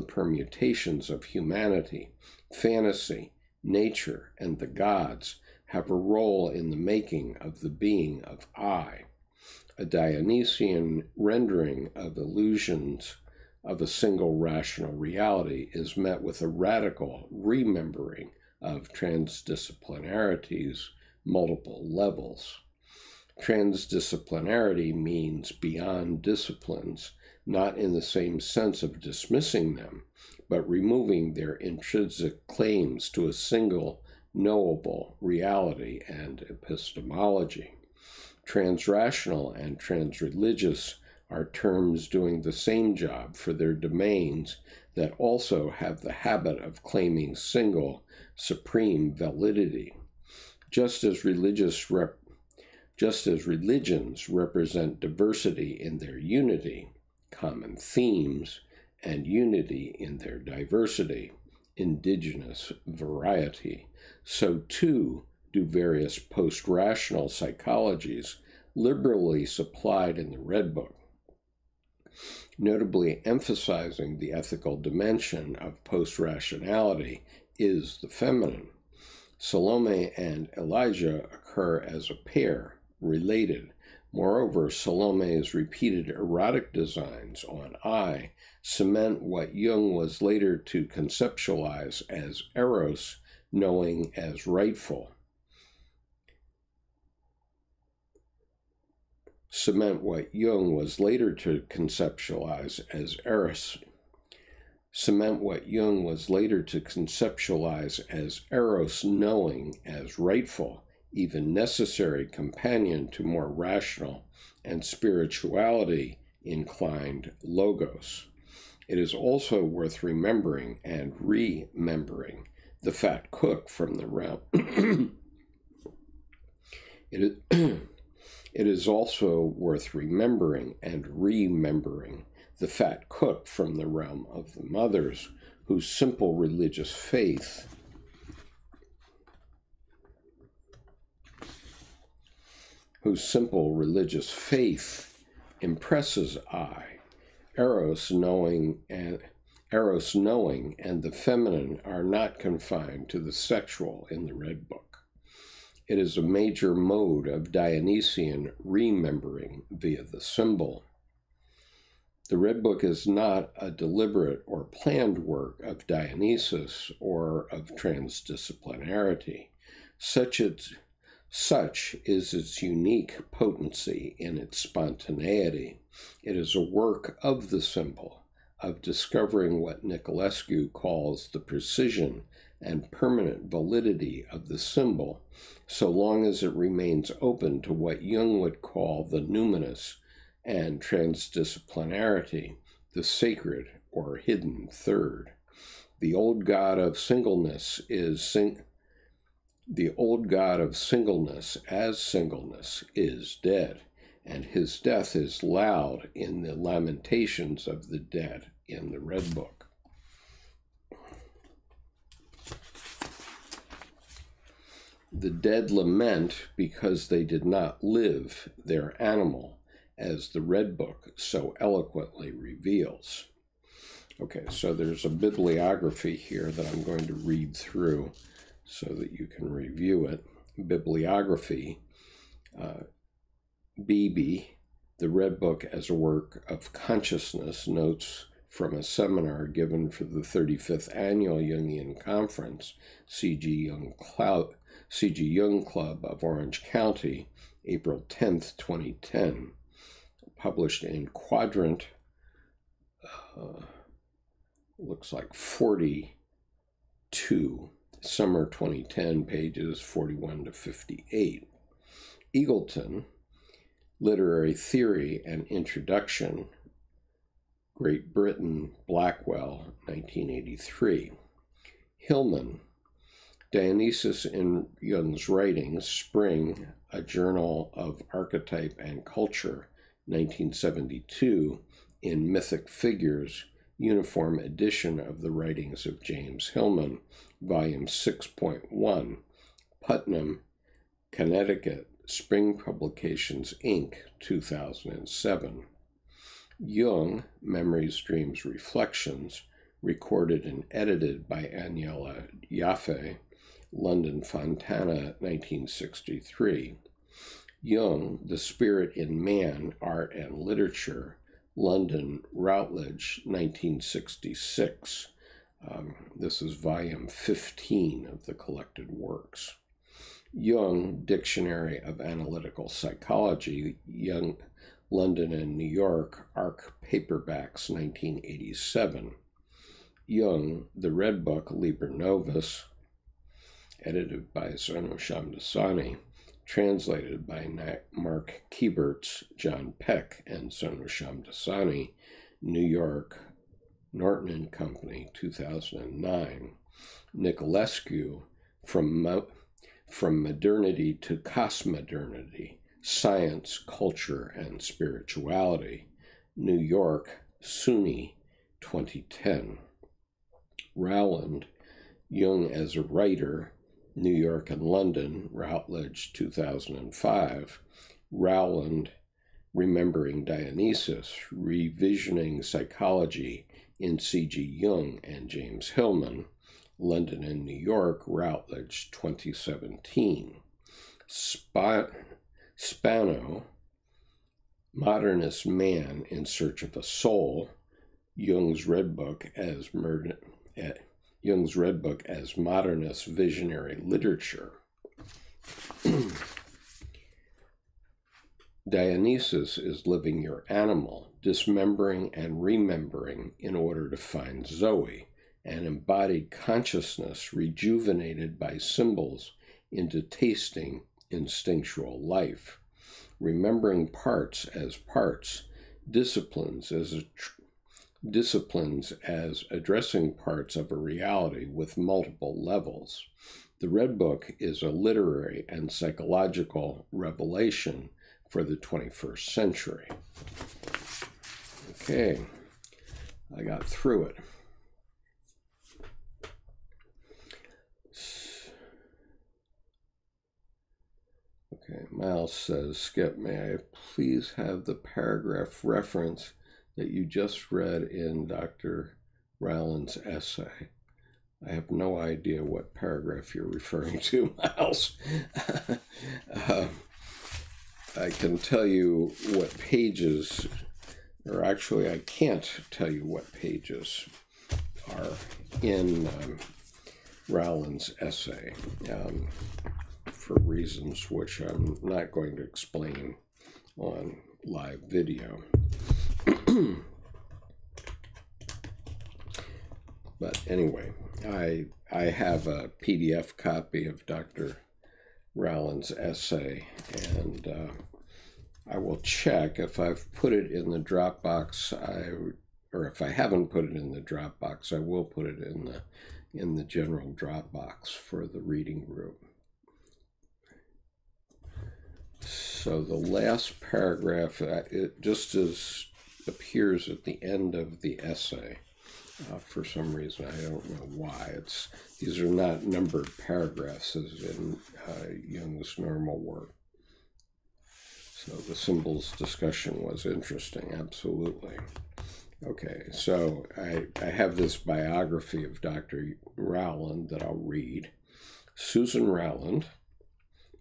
permutations of humanity, fantasy, nature, and the gods have a role in the making of the being of I. A Dionysian rendering of illusions of a single rational reality is met with a radical remembering of transdisciplinarity's multiple levels. Transdisciplinarity means beyond disciplines, not in the same sense of dismissing them, but removing their intrinsic claims to a single knowable reality and epistemology. Transrational and transreligious are terms doing the same job for their domains that also have the habit of claiming single, supreme validity. Just as religions represent diversity in their unity, common themes, and unity in their diversity, indigenous variety, so too do various post-rational psychologies liberally supplied in the Red Book, notably emphasizing the ethical dimension of post-rationality is the feminine. Salome and Elijah occur as a pair, related. Moreover, Salome's repeated erotic designs on I cement what Jung was later to conceptualize as eros, knowing as rightful. Cement what Jung was later to conceptualize as eros. Cement what Jung was later to conceptualize as eros, knowing as rightful, even necessary companion to more rational and spirituality inclined logos. It is also worth remembering and remembering the fat cook from the realm. It is also worth remembering and remembering the fat cook from the realm of the mothers, whose simple religious faith impresses I, eros knowing, and the feminine are not confined to the sexual in the Red Book. It is a major mode of Dionysian remembering via the symbol. The Red Book is not a deliberate or planned work of Dionysus or of transdisciplinarity. Such is its unique potency in its spontaneity. It is a work of the symbol, of discovering what Nicolescu calls the precision and permanent validity of the symbol, so long as it remains open to what Jung would call the numinous and transdisciplinarity, the sacred or hidden third. The old god of singleness as singleness is dead, and his death is loud in the lamentations of the dead in the Red Book. The dead lament because they did not live their animal, as the Red Book so eloquently reveals. Okay, so there's a bibliography here that I'm going to read through so that you can review it. Bibliography, BB, the Red Book as a Work of Consciousness, notes from a seminar given for the 35th Annual Jungian Conference, C.G. Jung Club of Orange County, April 10th, 2010. Published in Quadrant, looks like 42, summer 2010, pages 41 to 58. Eagleton, Literary Theory and Introduction, Great Britain, Blackwell, 1983. Hillman, Dionysus in Jung's Writings, Spring, A Journal of Archetype and Culture, 1972, in Mythic Figures, Uniform Edition of the Writings of James Hillman, Volume 6.1, Putnam, Connecticut, Spring Publications, Inc., 2007. Jung, Memories, Dreams, Reflections, recorded and edited by Agnella Jaffe, London Fontana, 1963. Jung, The Spirit in Man, Art and Literature, London, Routledge, 1966. This is volume 15 of the collected works. Jung, Dictionary of Analytical Psychology, Jung, London and New York, ARC Paperbacks, 1987. Jung, The Red Book, Liber Novus, edited by Zeno Shamdasani, translated by Mark Kieberts, John Peck, and Zeno Shamdasani, New York, Norton and Company, 2009. Nicolescu, From Modernity to Cosmodernity, Science, Culture, and Spirituality, New York, SUNY, 2010. Rowland, Jung as a Writer, New York and London, Routledge, 2005. Rowland, Remembering Dionysus, Revisioning Psychology in C.G. Jung and James Hillman, London and New York, Routledge, 2017. Spano, Modernist Man in Search of a Soul, Jung's Red Book as Modernist Visionary Literature. Dionysus is living your animal, dismembering and remembering in order to find Zoe, an embodied consciousness rejuvenated by symbols into tasting instinctual life. Remembering parts as parts, disciplines as addressing parts of a reality with multiple levels. The Red Book is a literary and psychological revelation for the 21st century. Okay, I got through it. Okay, Miles says, Skip, may I please have the paragraph reference that you just read in Dr. Rowland's essay? I have no idea what paragraph you're referring to, Miles. I can tell you what pages, or actually I can't tell you what pages are in Rowland's essay, for reasons which I'm not going to explain on live video. But anyway, I have a PDF copy of Dr. Rowland's essay, and I will check if I've put it in the Dropbox. Or if I haven't put it in the Dropbox, I will put it in the general Dropbox for the reading group. So the last paragraph, it just appears at the end of the essay. For some reason, I don't know why. These are not numbered paragraphs as in Jung's normal work. So the symbols discussion was interesting, absolutely. Okay, so I have this biography of Dr. Rowland that I'll read. Susan Rowland,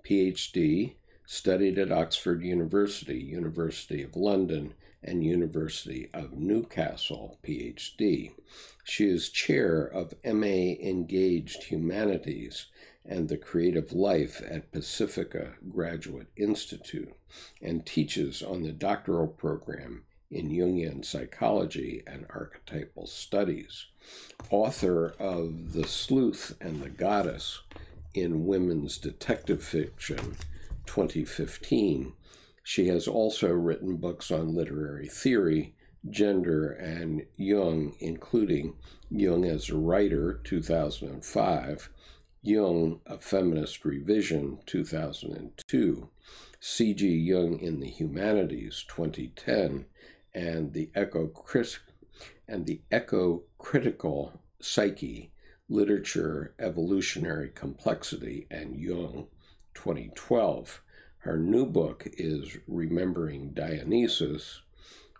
PhD, studied at Oxford University, University of London, and University of Newcastle, PhD. She is chair of MA Engaged Humanities and the Creative Life at Pacifica Graduate Institute, and teaches on the doctoral program in Jungian Psychology and Archetypal Studies. Author of The Sleuth and the Goddess in Women's Detective Fiction, 2015. She has also written books on literary theory, gender, and Jung, including Jung as a Writer, 2005, Jung, A Feminist Revision, 2002, C.G. Jung in the Humanities, 2010, and the Eco-Critical Psyche, Literature, Evolutionary Complexity, and Jung, 2012. Her new book is Remembering Dionysus,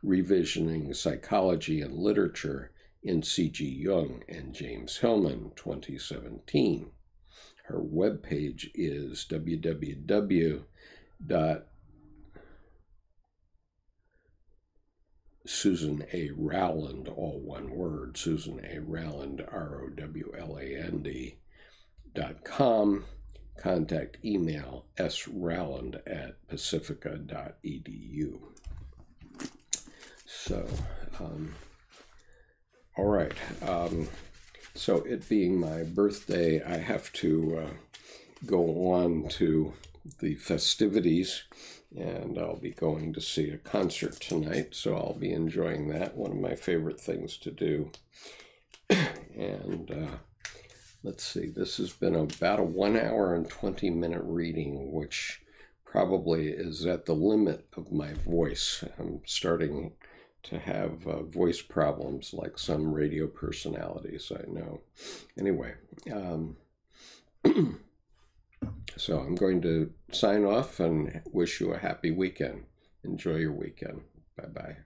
Revisioning Psychology and Literature in C.G. Jung and James Hillman, 2017. Her webpage is Susan A. Rowland, all one word, Susan A. Rowland, ROWLAND.com. Contact email srowland@pacifica.edu. So, all right. So it being my birthday, I have to go on to the festivities, and I'll be going to see a concert tonight, so I'll be enjoying that, one of my favorite things to do. And let's see, this has been about a 1 hour and 20-minute reading, which probably is at the limit of my voice. I'm starting to have voice problems like some radio personalities I know. Anyway, so I'm going to sign off and wish you a happy weekend. Enjoy your weekend. Bye-bye.